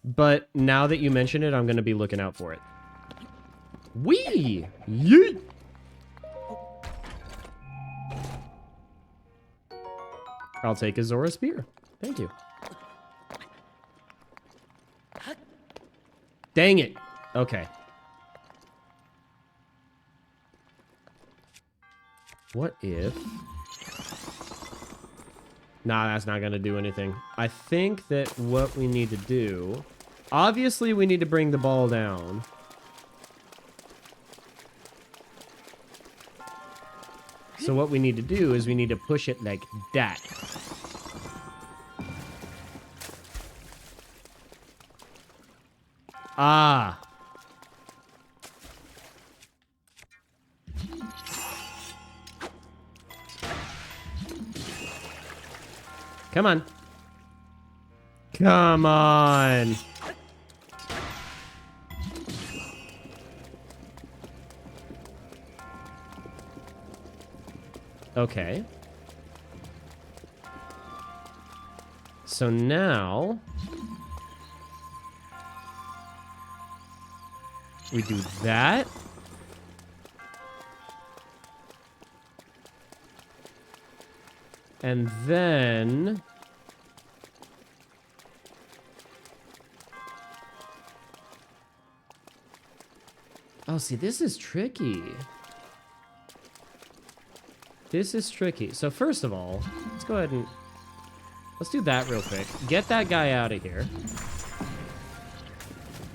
but now that you mention it, I'm going to be looking out for it. Wee! Yeet! I'll take a Zora spear. Thank you. Dang it. Okay. What if... Nah, that's not going to do anything. I think that what we need to do... Obviously, we need to bring the ball down. So what we need to do is we need to push it like that. Ah. Come on. Come on. Okay. So now we do that. And then oh, see, this is tricky. This is tricky. So first of all, let's go ahead and let's do that real quick. Get that guy out of here.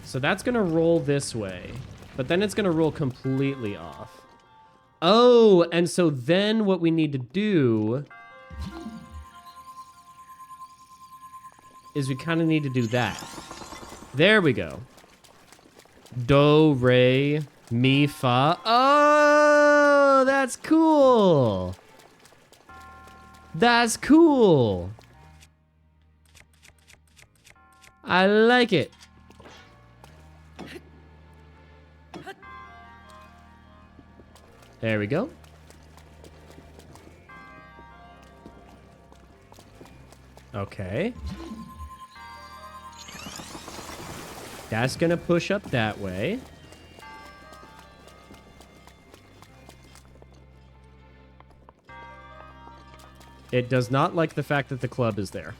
So that's gonna roll this way, but then it's gonna roll completely off. Oh, and so then what we need to do is we kind of need to do that. There we go. Do, re, mi, fa. Oh, that's cool. That's cool. I like it. There we go. Okay. That's gonna push up that way. It does not like the fact that the club is there.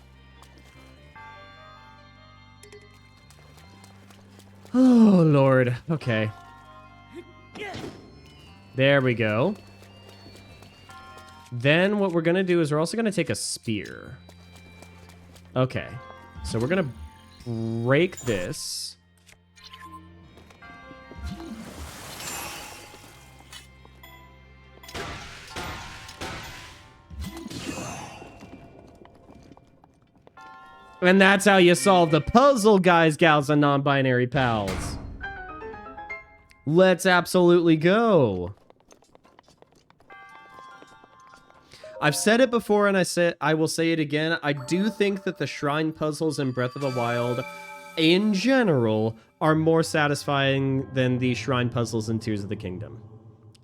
Oh, Lord. Okay. There we go. Then what we're going to do is we're also going to take a spear. Okay. So we're going to break this. And that's how you solve the puzzle, guys, gals, and non-binary pals. Let's absolutely go. I've said it before, and I will say it again. I do think that the shrine puzzles in Breath of the Wild, in general, are more satisfying than the shrine puzzles in Tears of the Kingdom.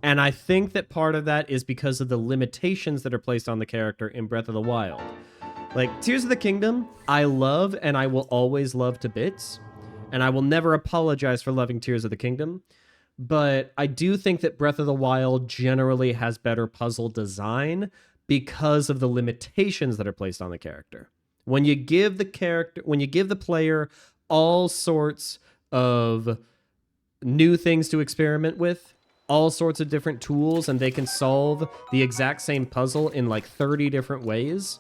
And I think that part of that is because of the limitations that are placed on the character in Breath of the Wild. Like, Tears of the Kingdom, I love, and I will always love to bits. And I will never apologize for loving Tears of the Kingdom. But I do think that Breath of the Wild generally has better puzzle design because of the limitations that are placed on the character. When you give the player all sorts of new things to experiment with, all sorts of different tools, and they can solve the exact same puzzle in like 30 different ways,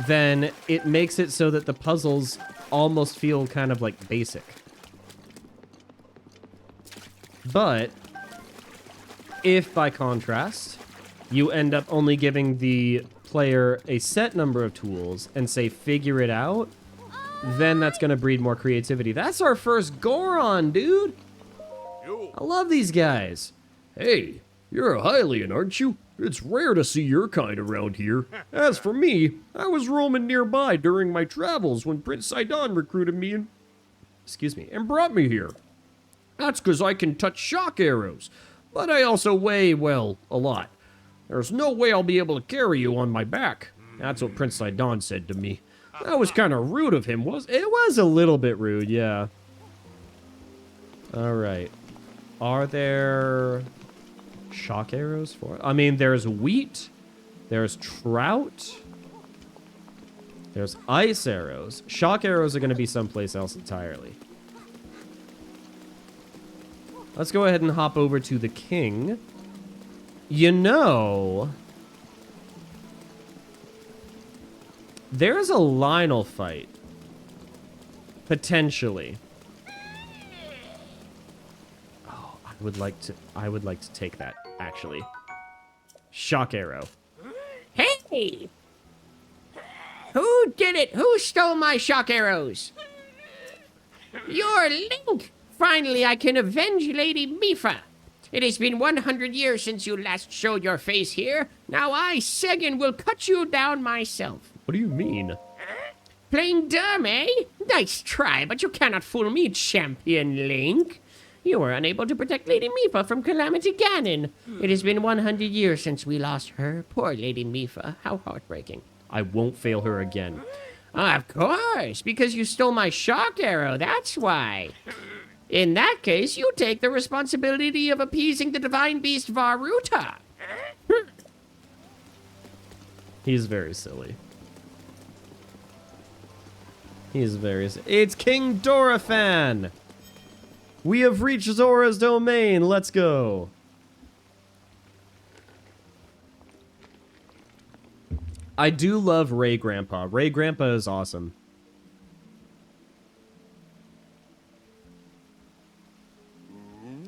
then it makes it so that the puzzles almost feel kind of like basic. But if, by contrast, you end up only giving the player a set number of tools and say figure it out, then that's going to breed more creativity. That's our first Goron, dude! I love these guys. Hey, you're a Hylian, aren't you? It's rare to see your kind around here. As for me, I was roaming nearby during my travels when Prince Sidon recruited me and brought me here. That's because I can touch shock arrows, but I also weigh, well, a lot. There's no way I'll be able to carry you on my back. That's what Prince Sidon said to me. That was kind of rude of him, was it? It was a little bit rude, yeah. All right. Are there shock arrows for it? I mean, there's wheat, there's trout, there's ice arrows. Shock arrows are going to be someplace else entirely. Let's go ahead and hop over to the king. You know, there's a Lionel fight. Potentially. Oh, I would like to take that, actually. Shock arrow. Hey! Who did it? Who stole my shock arrows? You're Link! Finally, I can avenge Lady Mipha. It has been 100 years since you last showed your face here. Now I, Segan, will cut you down myself. What do you mean? Playing dumb, eh? Nice try, but you cannot fool me, Champion Link. You were unable to protect Lady Mipha from Calamity Ganon. It has been 100 years since we lost her. Poor Lady Mipha. How heartbreaking. I won't fail her again. Of course, because you stole my shock arrow, that's why. In that case, you take the responsibility of appeasing the divine beast Varuta. He's very silly. It's King Dorephan! We have reached Zora's domain. Let's go. I do love Ray Grandpa. Ray Grandpa is awesome.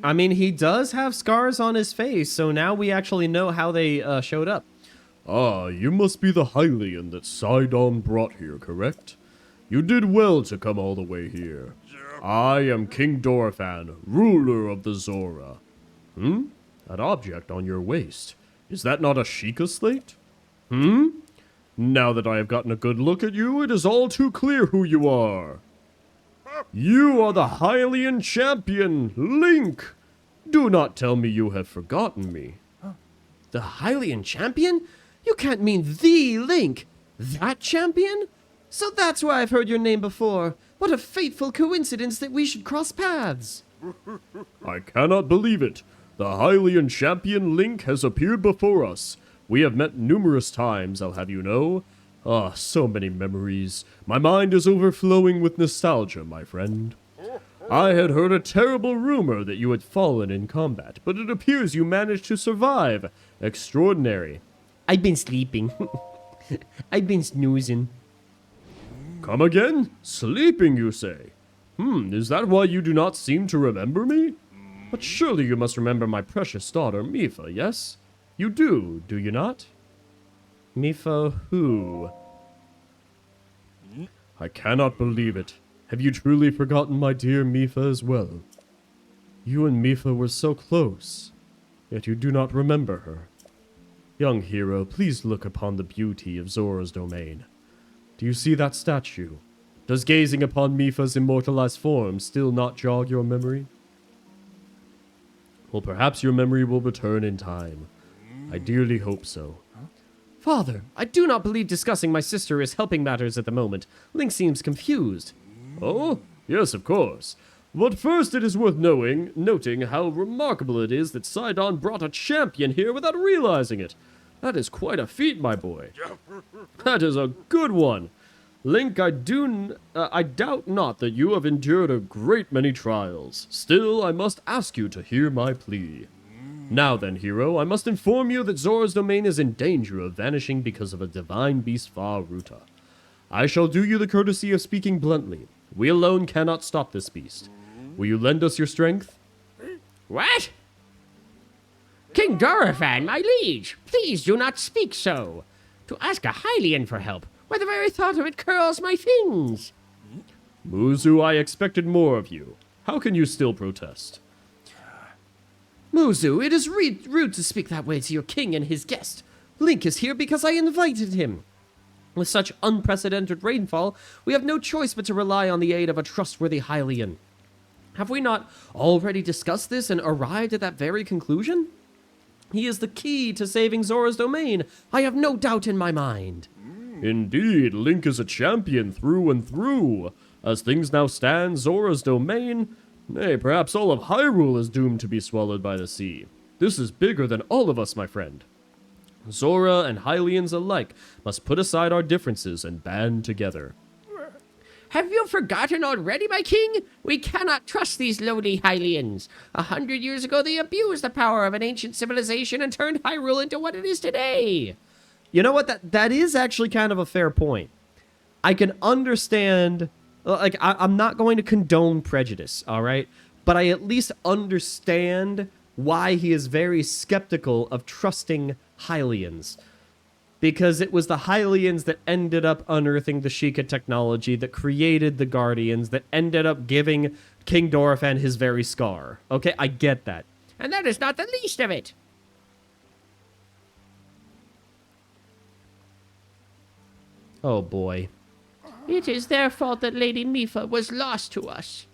I mean, he does have scars on his face, so now we actually know how they showed up. Ah, you must be the Hylian that Sidon brought here, correct? You did well to come all the way here. I am King Dorephan, ruler of the Zora. That object on your waist, is that not a Sheikah slate? Now that I have gotten a good look at you, it is all too clear who you are. You are the Hylian champion, Link! Do not tell me you have forgotten me. The Hylian champion? You can't mean the Link. That champion? So that's why I've heard your name before. What a fateful coincidence that we should cross paths. I cannot believe it. The Hylian champion Link has appeared before us. We have met numerous times, I'll have you know. Ah, so many memories. My mind is overflowing with nostalgia, my friend. I had heard a terrible rumor that you had fallen in combat, but it appears you managed to survive. Extraordinary. I've been sleeping. I've been snoozing. Come again? Sleeping, you say? Is that why you do not seem to remember me? But surely you must remember my precious daughter, Mifa, yes? You do you not? Mifa who? I cannot believe it. Have you truly forgotten my dear Mifa as well? You and Mifa were so close, yet you do not remember her. Young hero, please look upon the beauty of Zora's domain. Do you see that statue? Does gazing upon Mifa's immortalized form still not jog your memory? Well, perhaps your memory will return in time. I dearly hope so. Father, I do not believe discussing my sister is helping matters at the moment. Link seems confused. Oh, yes, of course. But first it is worth noting how remarkable it is that Sidon brought a champion here without realizing it. That is quite a feat, my boy. That is a good one. Link, I doubt not that you have endured a great many trials. Still, I must ask you to hear my plea. Now then, hero, I must inform you that Zora's domain is in danger of vanishing because of a divine beast Fa Ruta. I shall do you the courtesy of speaking bluntly. We alone cannot stop this beast. Will you lend us your strength? What? King Dorephan, my liege, please do not speak so. To ask a Hylian for help, why the very thought of it curls my fins. Muzu, I expected more of you. How can you still protest? Muzu, it is rude to speak that way to your king and his guest. Link is here because I invited him. With such unprecedented rainfall, we have no choice but to rely on the aid of a trustworthy Hylian. Have we not already discussed this and arrived at that very conclusion? He is the key to saving Zora's domain. I have no doubt in my mind. Indeed, Link is a champion through and through. As things now stand, Zora's domain, nay, perhaps all of Hyrule is doomed to be swallowed by the sea. This is bigger than all of us, my friend. Zora and Hylians alike must put aside our differences and band together. Have you forgotten already, my king? We cannot trust these lowly Hylians. 100 years ago, they abused the power of an ancient civilization and turned Hyrule into what it is today. You know what? That is actually kind of a fair point. I can understand, like, I'm not going to condone prejudice, all right? But I at least understand why he is very skeptical of trusting Hylians. Because it was the Hylians that ended up unearthing the Sheikah technology, that created the Guardians, that ended up giving King Dorephan his very scar. Okay, I get that. And that is not the least of it. Oh boy. It is their fault that Lady Mifa was lost to us.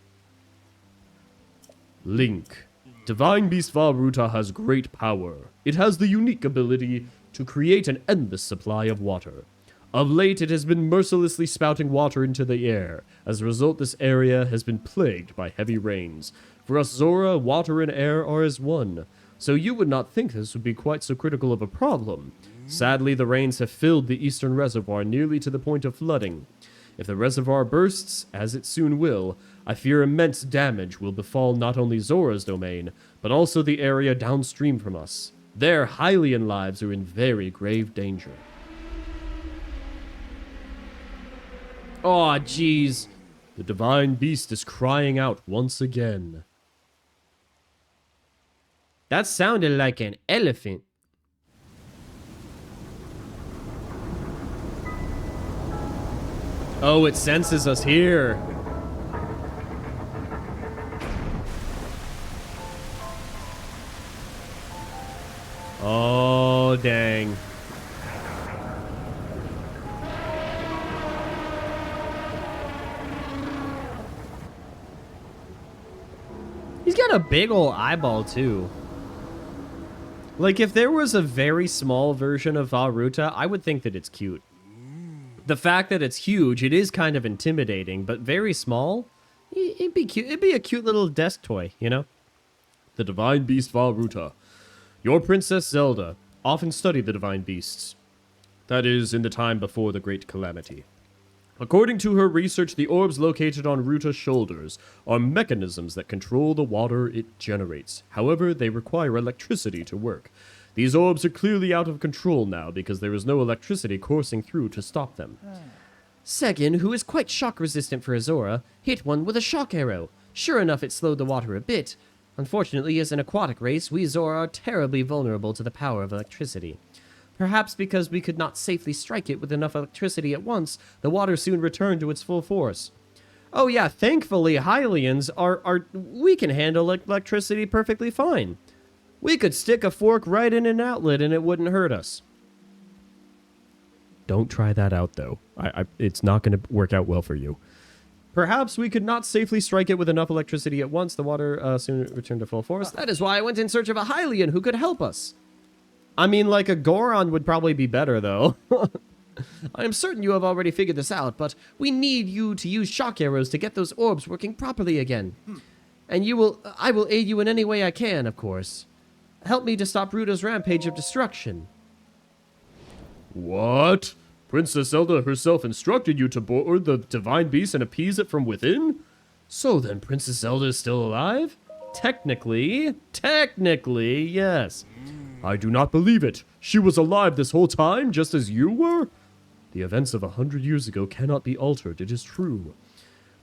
Link. Divine Beast Fa Ruta has great power. It has the unique ability to create an endless supply of water. Of late, it has been mercilessly spouting water into the air. As a result, this area has been plagued by heavy rains. For us Zora, water and air are as one. So you would not think this would be quite so critical of a problem. Sadly, the rains have filled the eastern reservoir nearly to the point of flooding. If the reservoir bursts, as it soon will, I fear immense damage will befall not only Zora's domain, but also the area downstream from us. Their Hylian lives are in very grave danger. Oh, jeez. The divine beast is crying out once again. That sounded like an elephant. Oh, it senses us here. Oh, dang. got a big ol' eyeball, too. Like, if there was a very small version of Varuta, I would think that it's cute. The fact that it's huge, it is kind of intimidating, but very small, it'd be cute. It'd be a cute little desk toy, you know? The divine beast Varuta. Your Princess Zelda often studied the divine beasts. That is, in the time before the Great Calamity. According to her research, the orbs located on Ruta's shoulders are mechanisms that control the water it generates. However, they require electricity to work. These orbs are clearly out of control now because there is no electricity coursing through to stop them. Segin, who is quite shock resistant for a Zora, hit one with a shock arrow. Sure enough, it slowed the water a bit. Unfortunately, as an aquatic race, we Zora are terribly vulnerable to the power of electricity. Perhaps because we could not safely strike it with enough electricity at once, the water soon returned to its full force. Oh yeah, thankfully Hylians we can handle electricity perfectly fine. We could stick a fork right in an outlet and it wouldn't hurt us. Don't try that out, though. It's not going to work out well for you. Perhaps we could not safely strike it with enough electricity at once. The water soon returned to full force. That is why I went in search of a Hylian who could help us. I mean, like, a Goron would probably be better, though. I am certain you have already figured this out, but we need you to use shock arrows to get those orbs working properly again. And I will aid you in any way I can, of course. Help me to stop Ruta's rampage of destruction. What? Princess Zelda herself instructed you to board the divine beast and appease it from within? So then Princess Zelda is still alive? Technically, yes. I do not believe it. She was alive this whole time, just as you were? The events of 100 years ago cannot be altered, it is true.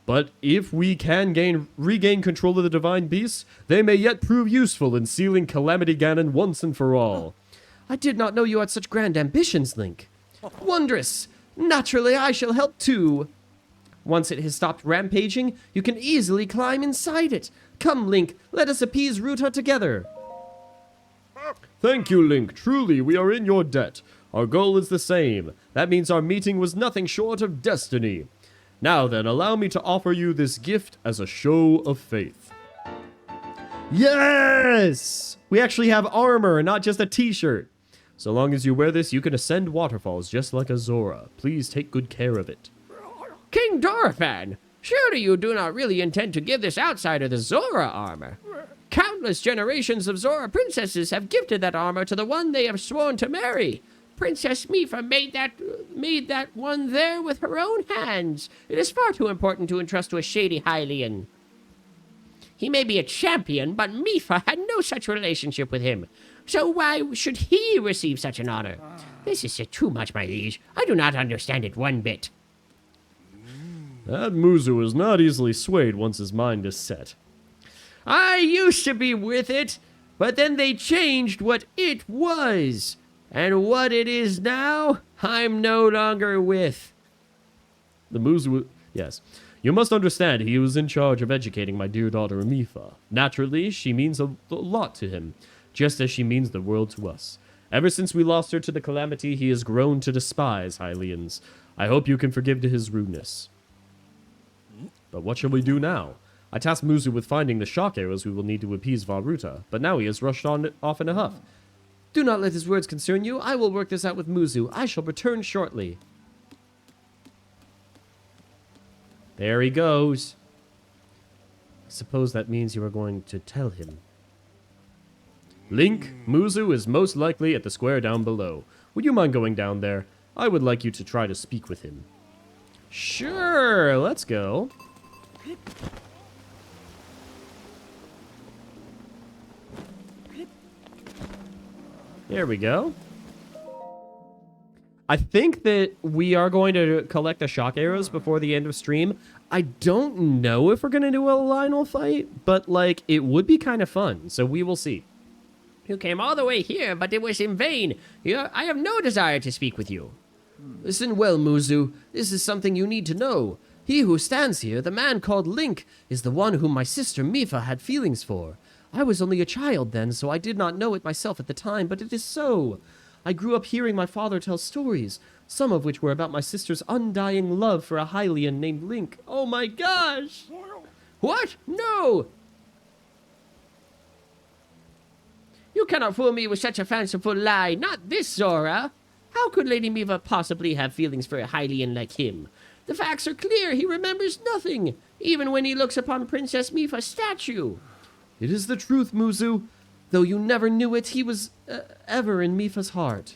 But if we can regain control of the divine beasts, they may yet prove useful in sealing Calamity Ganon once and for all. I did not know you had such grand ambitions, Link. Wondrous! Naturally, I shall help too. Once it has stopped rampaging, you can easily climb inside it. Come, Link, let us appease Ruta together. Thank you, Link. Truly, we are in your debt. Our goal is the same. That means our meeting was nothing short of destiny. Now then, allow me to offer you this gift as a show of faith. Yes! We actually have armor and not just a t-shirt. So long as you wear this, you can ascend waterfalls just like a Zora. Please take good care of it. King Dorphan, surely you do not really intend to give this outsider the Zora armor. Countless generations of Zora princesses have gifted that armor to the one they have sworn to marry. Princess Mipha made that one there with her own hands. It is far too important to entrust to a shady Hylian. He may be a champion, but Mipha had no such relationship with him. So why should he receive such an honor? This is too much, my liege. I do not understand it one bit. That Muzu is not easily swayed once his mind is set. I used to be with it, but then they changed what it was. And what it is now, I'm no longer with. The Muzu... Yes. You must understand, he was in charge of educating my dear daughter Mipha. Naturally, she means a lot to him, just as she means the world to us. Ever since we lost her to the Calamity, he has grown to despise Hylians. I hope you can forgive his rudeness. But what shall we do now? I tasked Muzu with finding the shock arrows we will need to appease Varuta, but now he has rushed off in a huff. Do not let his words concern you. I will work this out with Muzu. I shall return shortly. There he goes. I suppose that means you are going to tell him. Link, Muzu is most likely at the square down below. Would you mind going down there? I would like you to try to speak with him. Sure, let's go. There we go. I think that we are going to collect the shock arrows before the end of stream. I don't know if we're going to do a Lionel fight, but, like, it would be kind of fun, so we will see. You came all the way here, but it was in vain. I have no desire to speak with you. Listen well, Muzu. This is something you need to know. He who stands here, the man called Link, is the one whom my sister Mipha had feelings for. I was only a child then, so I did not know it myself at the time, but it is so. I grew up hearing my father tell stories, some of which were about my sister's undying love for a Hylian named Link. Oh my gosh! What? No! You cannot fool me with such a fanciful lie. Not this, Zora. How could Lady Mifa possibly have feelings for a Hylian like him? The facts are clear. He remembers nothing, even when he looks upon Princess Mifa's statue. It is the truth, Muzu. Though you never knew it, he was ever in Mifa's heart.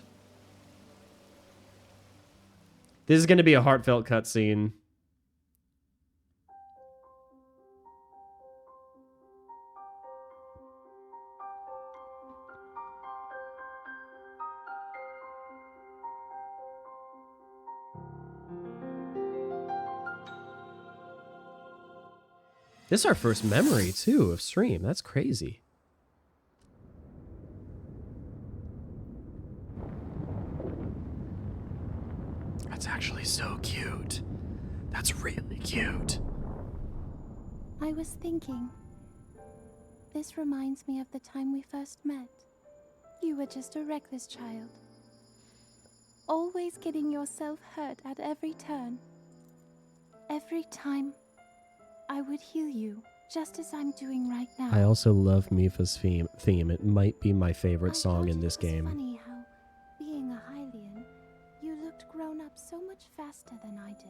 This is going to be a heartfelt cutscene. This is our first memory, too, of stream. That's crazy. That's actually so cute. That's really cute. I was thinking. This reminds me of the time we first met. You were just a reckless child. Always getting yourself hurt at every turn. Every time I would heal you, just as I'm doing right now. I also love Mifa's theme. It might be my favorite song in this game. It's funny how, being a Hylian, you looked grown up so much faster than I did.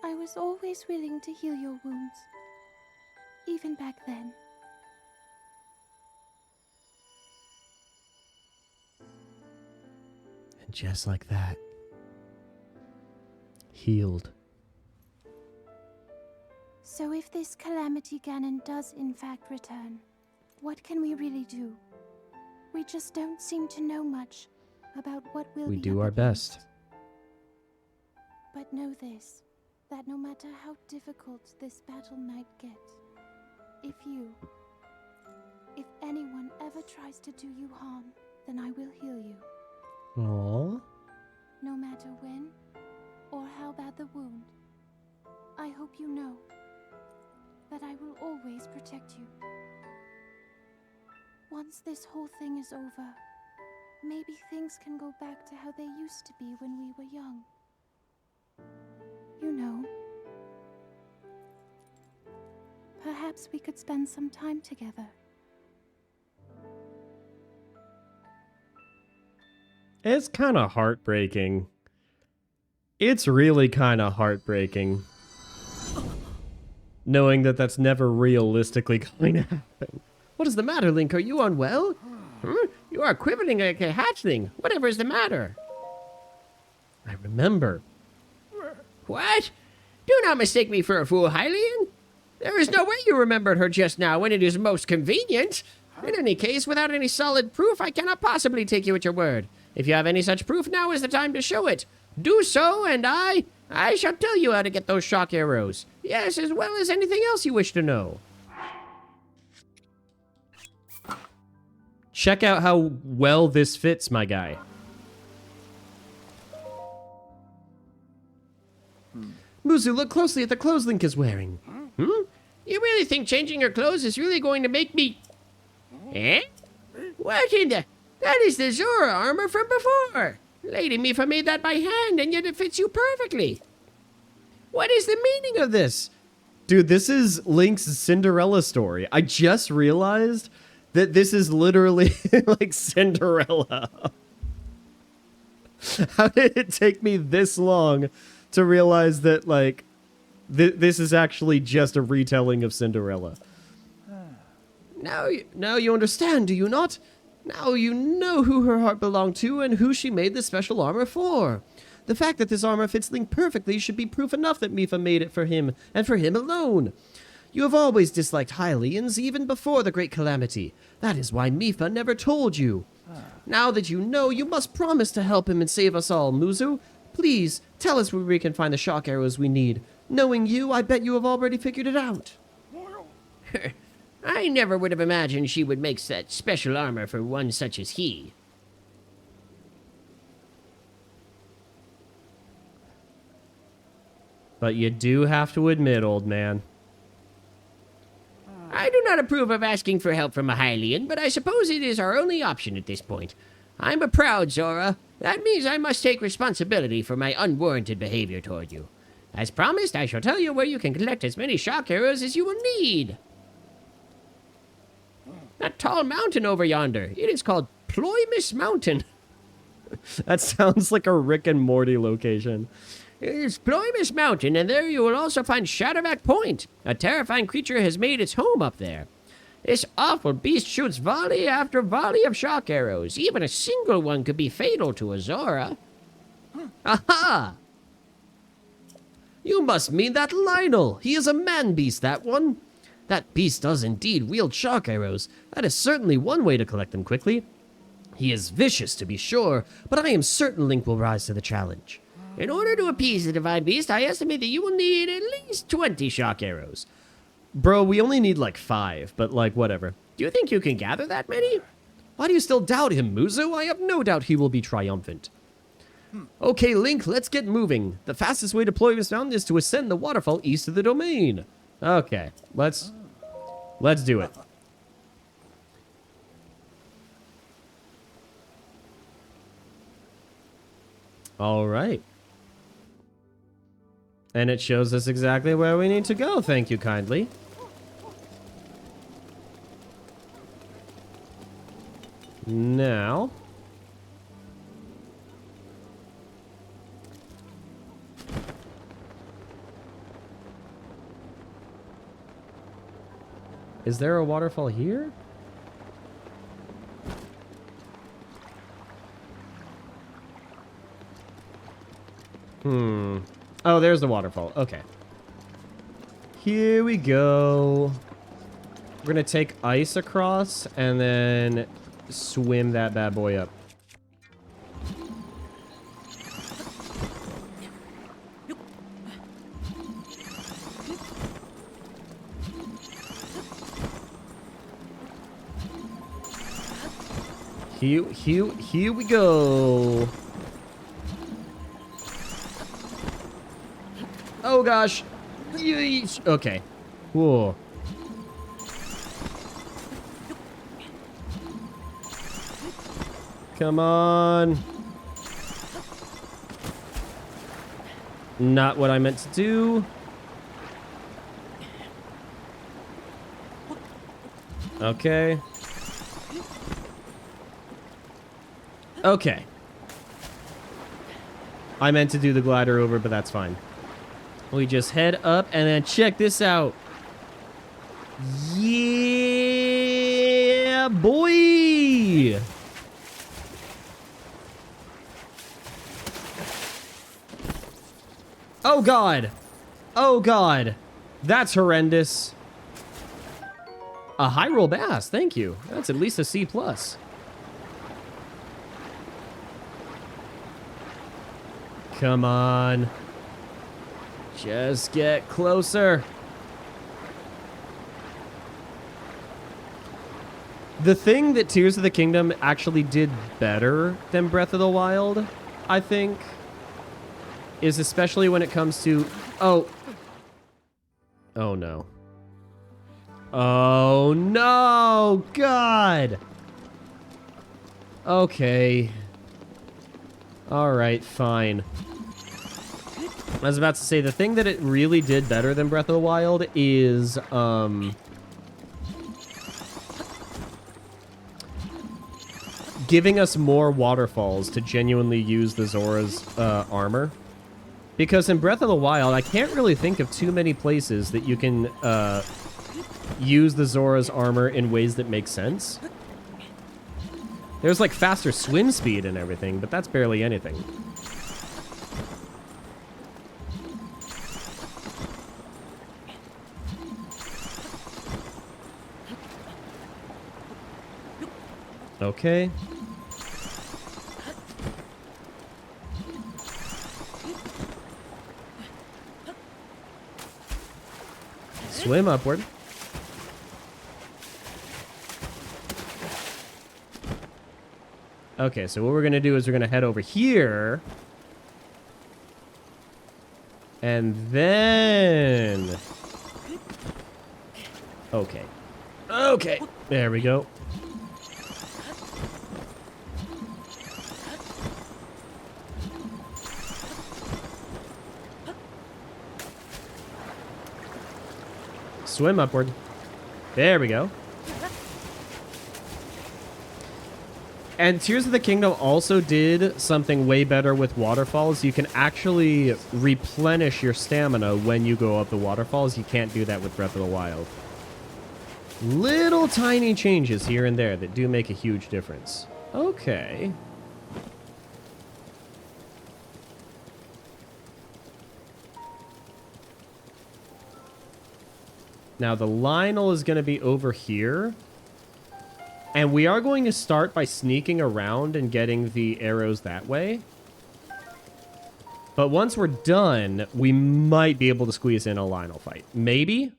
I was always willing to heal your wounds, even back then. And just like that, healed. So if this Calamity Ganon does in fact return, what can we really do? We just don't seem to know much about what we'll be We do up our against. best. But know this, that no matter how difficult this battle might get, if anyone ever tries to do you harm, then I will heal you. Aww. No matter when or how bad the wound, I hope you know that I will always protect you. Once this whole thing is over, maybe things can go back to how they used to be when we were young. You know, perhaps we could spend some time together. It's kind of heartbreaking. It's really kind of heartbreaking. Knowing that that's never realistically going to happen. What is the matter, Link? Are you unwell? You are quivering like a hatchling. Whatever is the matter? I remember. What? Do not mistake me for a fool, Hylian. There is no way you remembered her just now when it is most convenient. In any case, without any solid proof, I cannot possibly take you at your word. If you have any such proof, now is the time to show it. Do so, and I shall tell you how to get those shock arrows. Yes, as well as anything else you wish to know. Check out how well this fits, my guy. Muzu, look closely at the clothes Link is wearing. You really think changing your clothes is really going to make me... Eh? What in the... That is the Zora armor from before. Lady Mifa made that by hand, and yet it fits you perfectly. What is the meaning of this? Dude, this is Link's Cinderella story. I just realized that this is literally like Cinderella. How did it take me this long to realize that, like, this is actually just a retelling of Cinderella? Now you understand, do you not? Now you know who her heart belonged to and who she made the special armor for. The fact that this armor fits Link perfectly should be proof enough that Mifa made it for him, and for him alone. You have always disliked Hylians, even before the Great Calamity. That is why Mifa never told you. Now that you know, you must promise to help him and save us all, Muzu. Please, tell us where we can find the shock arrows we need. Knowing you, I bet you have already figured it out. I never would have imagined she would make such special armor for one such as he. But you do have to admit, old man. I do not approve of asking for help from a Hylian, but I suppose it is our only option at this point. I'm a proud Zora. That means I must take responsibility for my unwarranted behavior toward you. As promised, I shall tell you where you can collect as many shock arrows as you will need. That tall mountain over yonder. It is called Ploymus Mountain. That sounds like a Rick and Morty location. It is Ploymus Mountain, and there you will also find Shadowback Point. A terrifying creature has made its home up there. This awful beast shoots volley after volley of shock arrows. Even a single one could be fatal to a Zora. Aha! You must mean that Lionel. He is a man-beast, that one. That beast does indeed wield shock arrows. That is certainly one way to collect them quickly. He is vicious, to be sure, but I am certain Link will rise to the challenge. In order to appease the divine beast, I estimate that you will need at least 20 shock arrows. Bro, we only need like 5, but like, whatever. Do you think you can gather that many? Why do you still doubt him, Muzu? I have no doubt he will be triumphant. Okay, Link, let's get moving. The fastest way to deploy this mountain is to ascend the waterfall east of the domain. Okay, let's do it. All right. And it shows us exactly where we need to go, thank you kindly. Now... is there a waterfall here? Oh, there's the waterfall. Okay. Here we go. We're gonna take ice across and then swim that bad boy up. Here we go. Oh gosh. Yeesh. Okay. Whoa. Come on. Not what I meant to do. Okay. Okay. I meant to do the glider over, but that's fine. We just head up and then check this out. Yeah, boy! Oh god! Oh god! That's horrendous. A high roll bass, thank you. That's at least a C+. Come on. Just get closer. The thing that Tears of the Kingdom actually did better than Breath of the Wild, I think, is especially when it comes to... Oh. Oh, no. Oh, no! God! Okay. Alright, fine. I was about to say, the thing that it really did better than Breath of the Wild is, giving us more waterfalls to genuinely use the Zora's armor. Because in Breath of the Wild, I can't really think of too many places that you can use the Zora's armor in ways that make sense. There's like faster swim speed and everything, but that's barely anything. Okay. Swim upward. Okay, so what we're gonna do is we're gonna head over here. And then... Okay. Okay, there we go. Swim upward. There we go. And Tears of the Kingdom also did something way better with waterfalls. You can actually replenish your stamina when you go up the waterfalls. You can't do that with Breath of the Wild. Little tiny changes here and there that do make a huge difference. Okay. Now the Lionel is going to be over here. And we are going to start by sneaking around and getting the arrows that way. But once we're done, we might be able to squeeze in a Lionel fight. Maybe.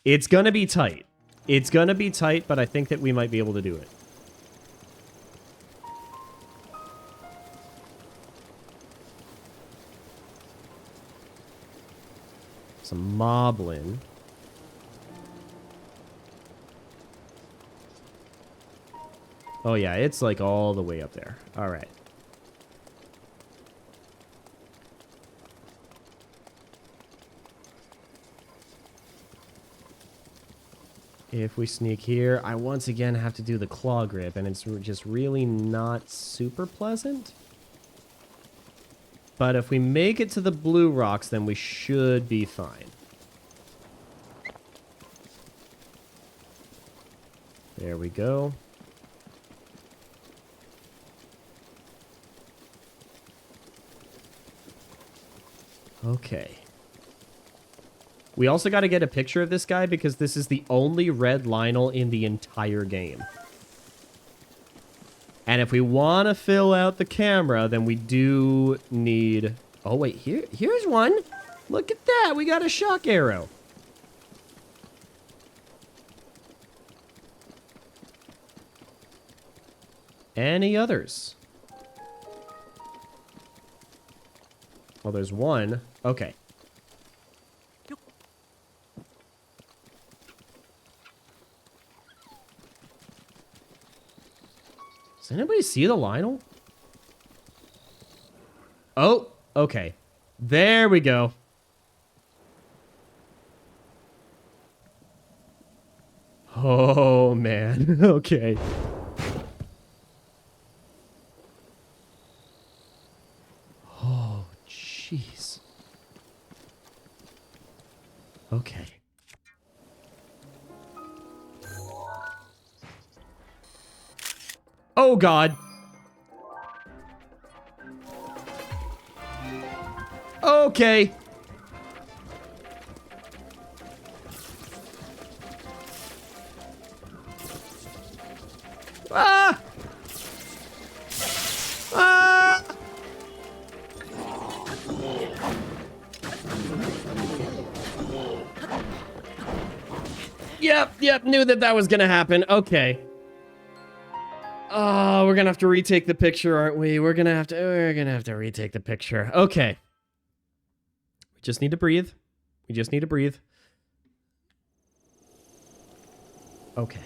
It's going to be tight. It's going to be tight, but I think that we might be able to do it. Some moblin. Oh yeah, it's like all the way up there. All right. If we sneak here, I once again have to do the claw grip, and it's just really not super pleasant. But if we make it to the blue rocks, then we should be fine. There we go. Okay. We also got to get a picture of this guy because this is the only red Lionel in the entire game. And if we want to fill out the camera, then we do need... Oh, wait. Here's one. Look at that. We got a shock arrow. Any others? Oh, there's one. Okay. Does anybody see the Lionel? Oh, okay. There we go. Oh, man. Okay. Oh, jeez. Okay. Oh, God. Okay. Ah! Ah! Yep, knew that was gonna happen. Okay. Oh, we're gonna have to retake the picture, aren't we? We're gonna have to retake the picture. Okay. We just need to breathe. We just need to breathe. Okay.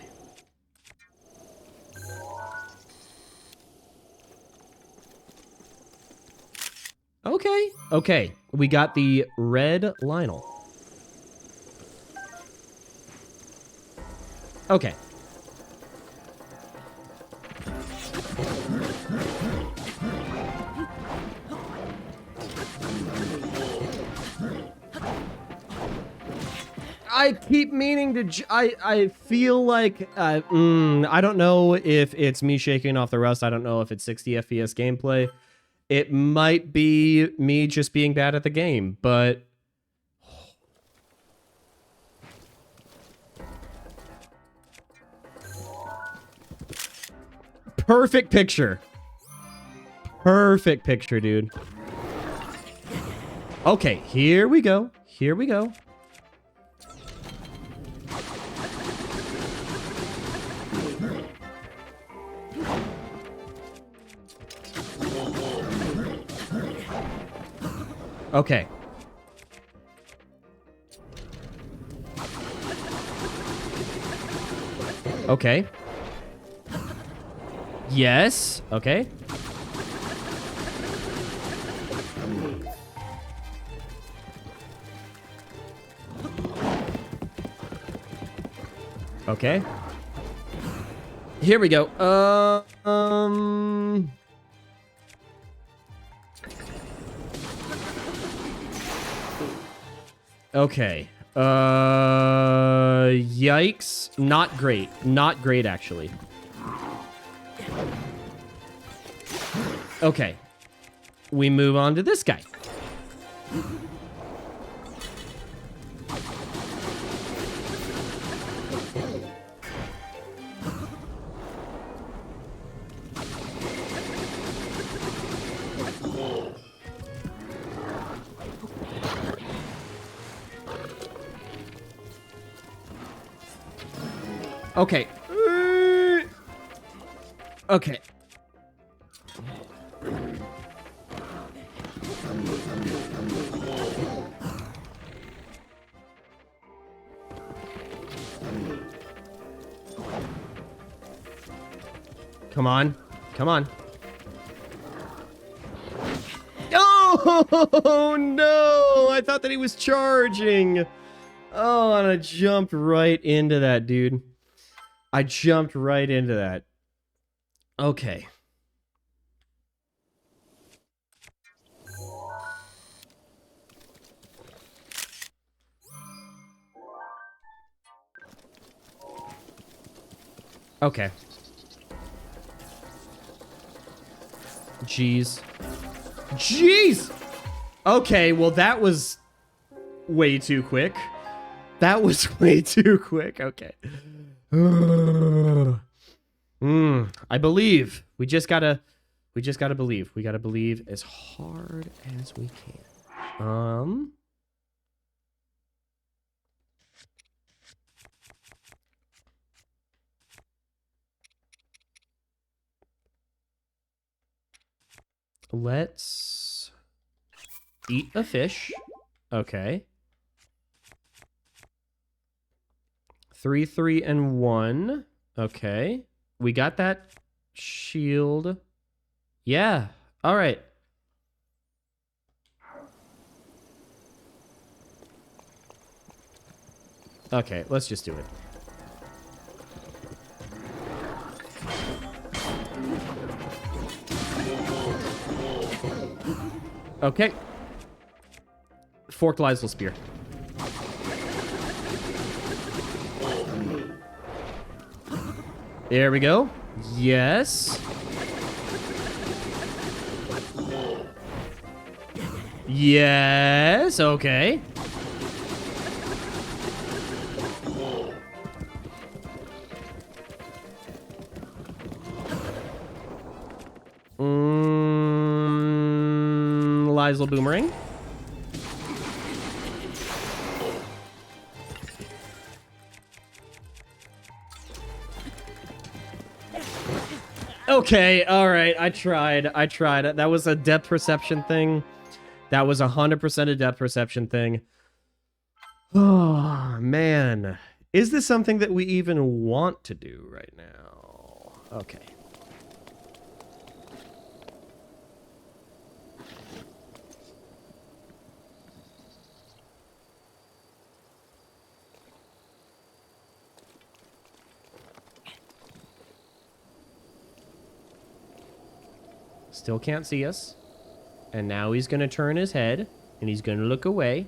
Okay. Okay. We got the red Lionel. Okay. I keep meaning to... I feel like... I don't know if it's me shaking off the rust. I don't know if it's 60 FPS gameplay. It might be me just being bad at the game, but... Perfect picture. Perfect picture, dude. Okay, here we go. Here we go. Okay. Okay. Yes. Okay. Okay. Here we go. Okay. Yikes. Not great. Not great, actually. Okay. We move on to this guy. Okay. Okay. Come on. Come on. Oh, no! I thought that he was charging. Oh, and I jumped right into that, dude. I jumped right into that. Okay. Okay. Jeez. Jeez! Okay, well that was way too quick. That was way too quick. Okay. I believe. We just gotta believe. We gotta believe as hard as we can. Let's eat a fish. Okay. 3, 3, and 1. Okay. We got that shield. Yeah. All right. Okay, let's just do it. Okay. Forked Lysel Spear. There we go. Yes. Yes. Okay. Lysel Boomerang. Okay, all right. I tried. That was a depth perception thing. That was 100% a depth perception thing. Oh, man. Is this something that we even want to do right now? Okay. Still can't see us. And now he's going to turn his head, and he's going to look away.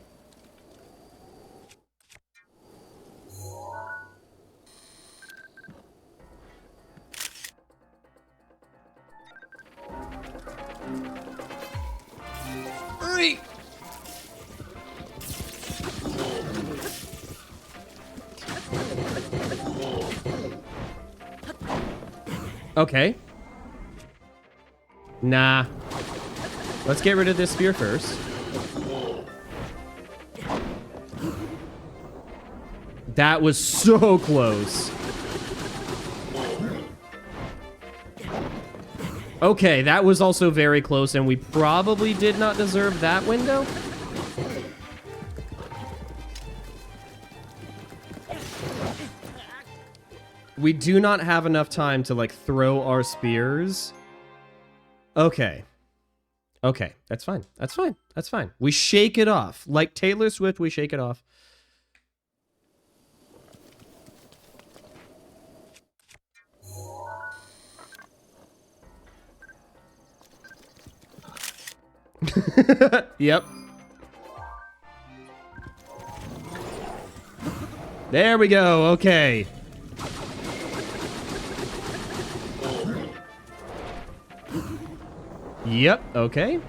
Okay. Nah. Let's get rid of this spear first. That was so close. Okay, that was also very close, and we probably did not deserve that window. We do not have enough time to, like, throw our spears. Okay. Okay, that's fine. That's fine. That's fine. We shake it off. Like Taylor Swift, we shake it off. Yep. There we go. Okay. Yep. Okay.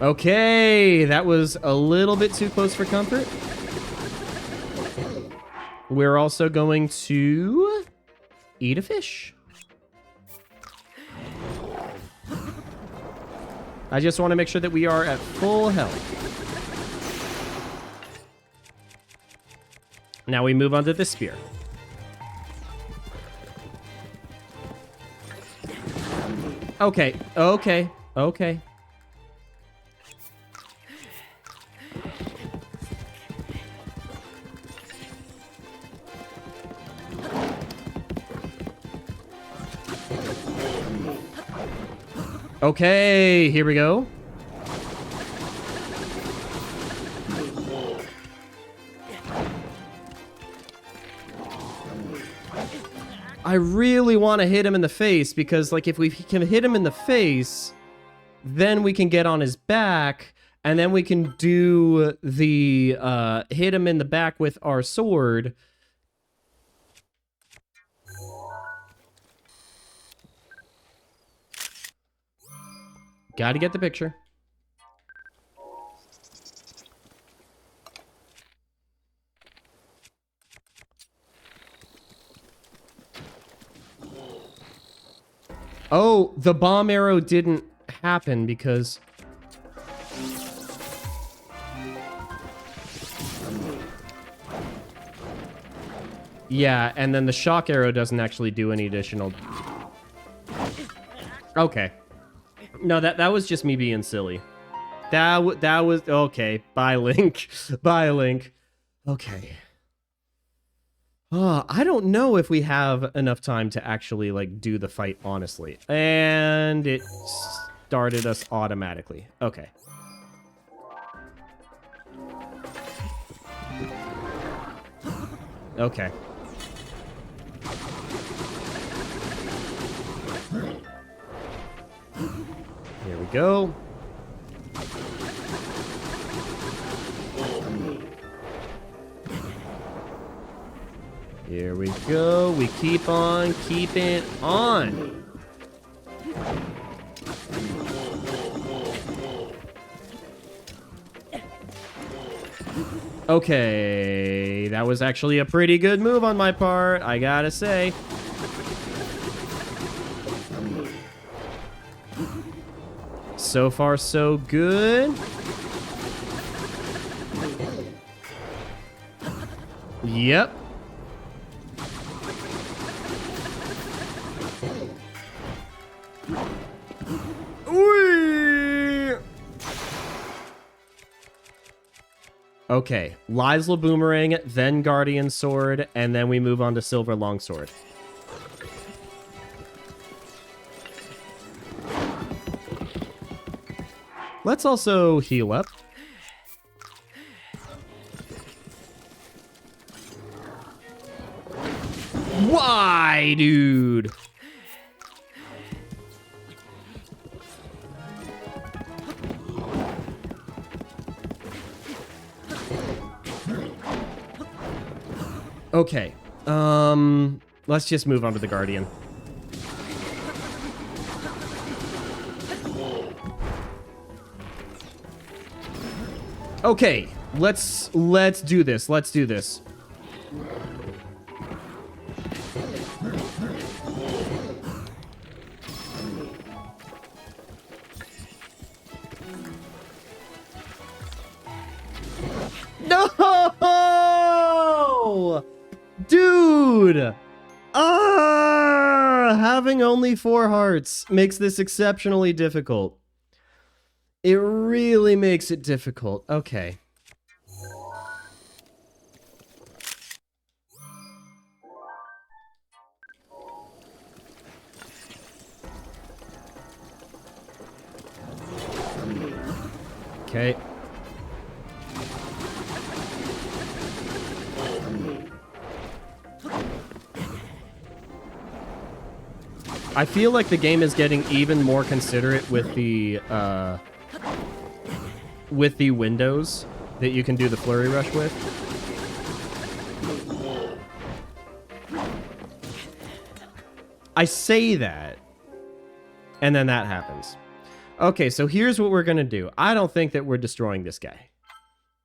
Okay, that was a little bit too close for comfort. We're also going to eat a fish. I just want to make sure that we are at full health. Now we move on to the spear. Okay, okay, okay. Okay, here we go. I really want to hit him in the face because, like, if we can hit him in the face, then we can get on his back, and then we can do the hit him in the back with our sword. Gotta get the picture. Oh, the bomb arrow didn't happen because... Yeah, and then the shock arrow doesn't actually do any additional... Okay. No, that was just me being silly. That was... Okay, bye, Link. Bye, Link. Okay. I don't know if we have enough time to actually, like, do the fight, honestly. And it started us automatically. Okay. Okay. Here we go. Here we go. We keep on keeping on. Okay, that was actually a pretty good move on my part, I gotta say. So far, so good. Yep. Whee! Okay, Lysla Boomerang, then Guardian Sword, and then we move on to Silver Longsword. Let's also heal up. Why, dude? Okay. Let's just move on to the Guardian. Okay, let's do this. Let's do this. No! Dude! Having only 4 hearts makes this exceptionally difficult. It really makes it difficult. Okay. Okay. I feel like the game is getting even more considerate with the windows that you can do the flurry rush with. I say that, and then that happens. Okay, so here's what we're gonna do. I don't think that we're destroying this guy.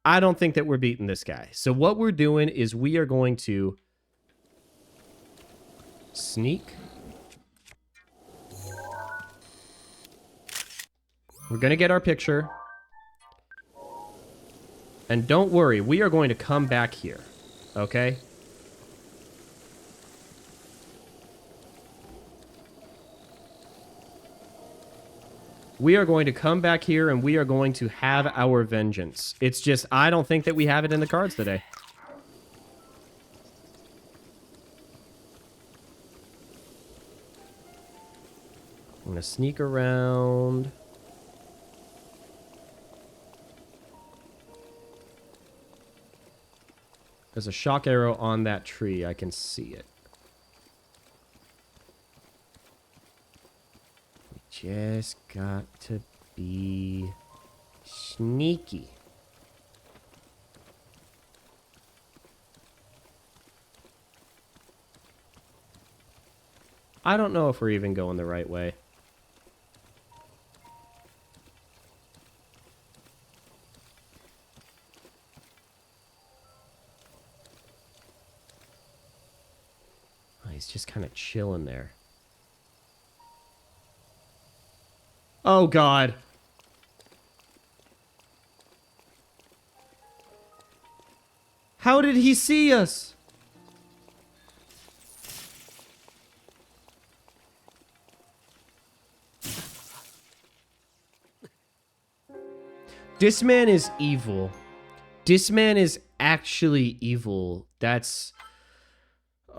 I don't think that we're beating this guy. So what we're doing is we are going to sneak. We're gonna get our picture. And don't worry, we are going to come back here. Okay? We are going to come back here and we are going to have our vengeance. It's just, I don't think that we have it in the cards today. I'm gonna sneak around. There's a shock arrow on that tree. I can see it. We just got to be sneaky. I don't know if we're even going the right way. He's just kind of chilling there. Oh, God. How did he see us? This man is evil. This man is actually evil. That's...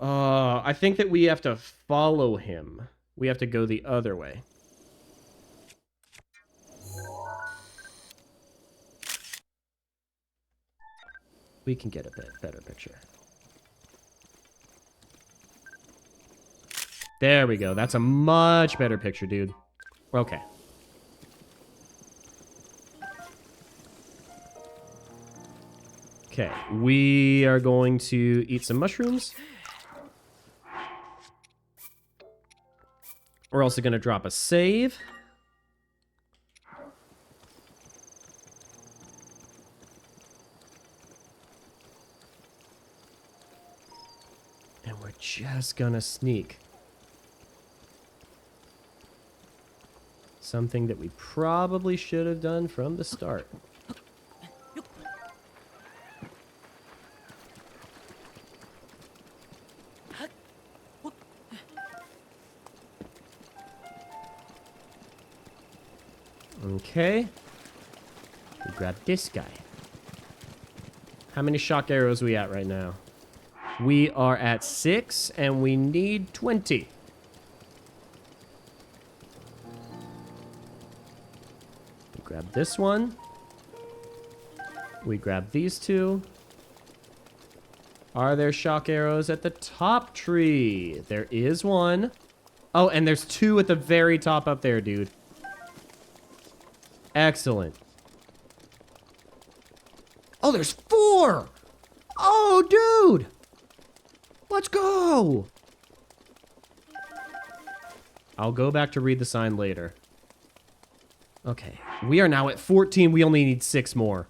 I think that we have to follow him. We have to go the other way. We can get a bit better picture. There we go. That's a much better picture, dude. Okay. Okay, we are going to eat some mushrooms. We're also going to drop a save. And we're just going to sneak. Something that we probably should have done from the start. Okay. We grab this guy. How many shock arrows are we at right now? We are at 6, and we need 20. We grab this one. We grab these two. Are there shock arrows at the top tree? There is one. Oh, and there's 2 at the very top up there, dude. Excellent. Oh, there's 4! Oh, dude! Let's go! I'll go back to read the sign later. Okay, we are now at 14. We only need 6 more.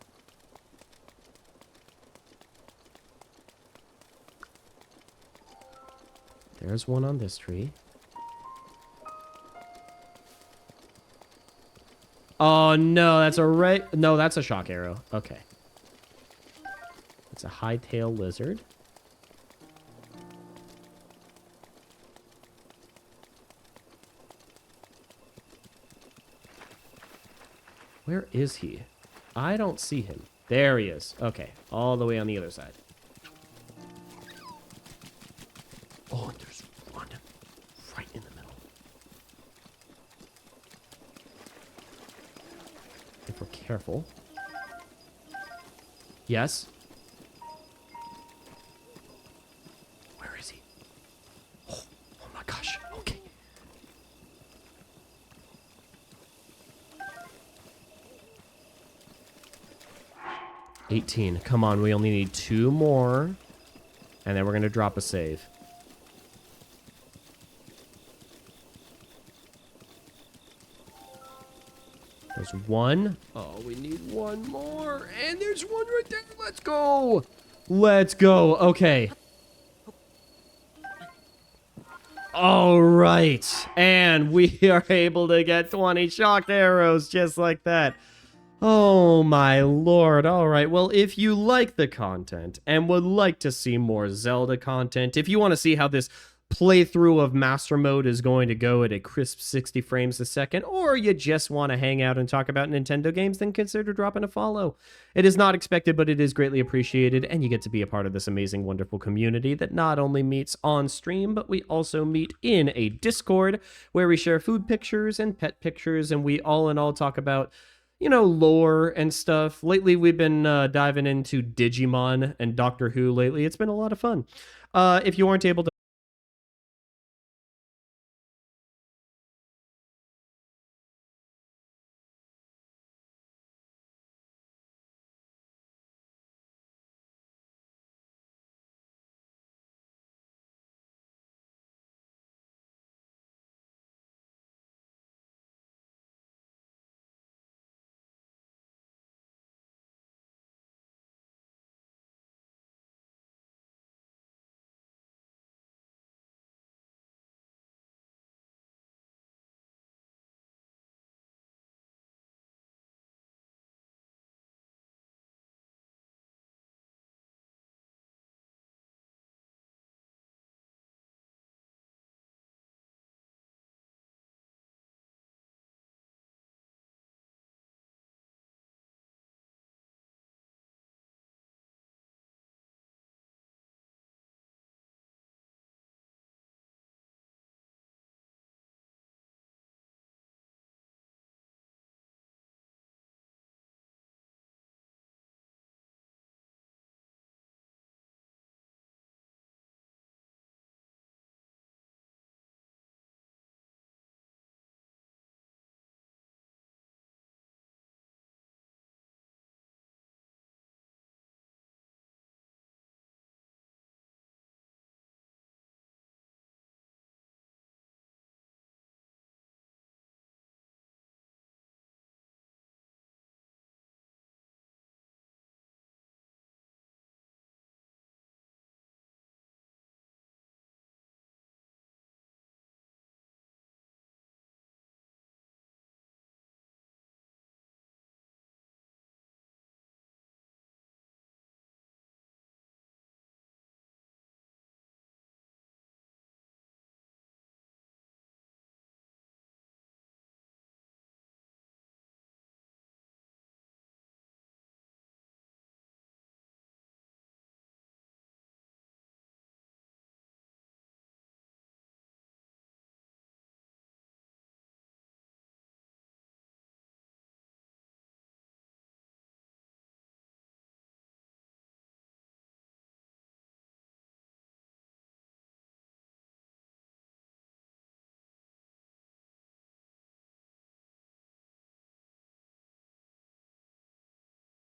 There's one on this tree. Oh, no, that's a no, that's a shock arrow. Okay. It's a high-tailed lizard. Where is he? I don't see him. There he is. Okay, all the way on the other side. Oh, and there's one right in the middle. If we're careful. Yes. Where is he? Oh, oh my gosh. Okay. 18. Come on, we only need 2 more. And then we're going to drop a save. There's 1. Oh, we need 1 more. And there's 1 right there. Let's go. Let's go. Okay. All right. And we are able to get 20 shock arrows just like that. Oh my lord. All right. Well, if you like the content and would like to see more Zelda content, if you want to see how this playthrough of Master Mode is going to go at a crisp 60 frames a second, or you just want to hang out and talk about Nintendo games, then consider dropping a follow. It is not expected, but it is greatly appreciated, and you get to be a part of this amazing, wonderful community that not only meets on stream, but we also meet in a Discord where we share food pictures and pet pictures, and we all in all talk about, you know, lore and stuff. Lately, we've been diving into Digimon and Doctor Who lately. It's been a lot of fun. If you aren't able to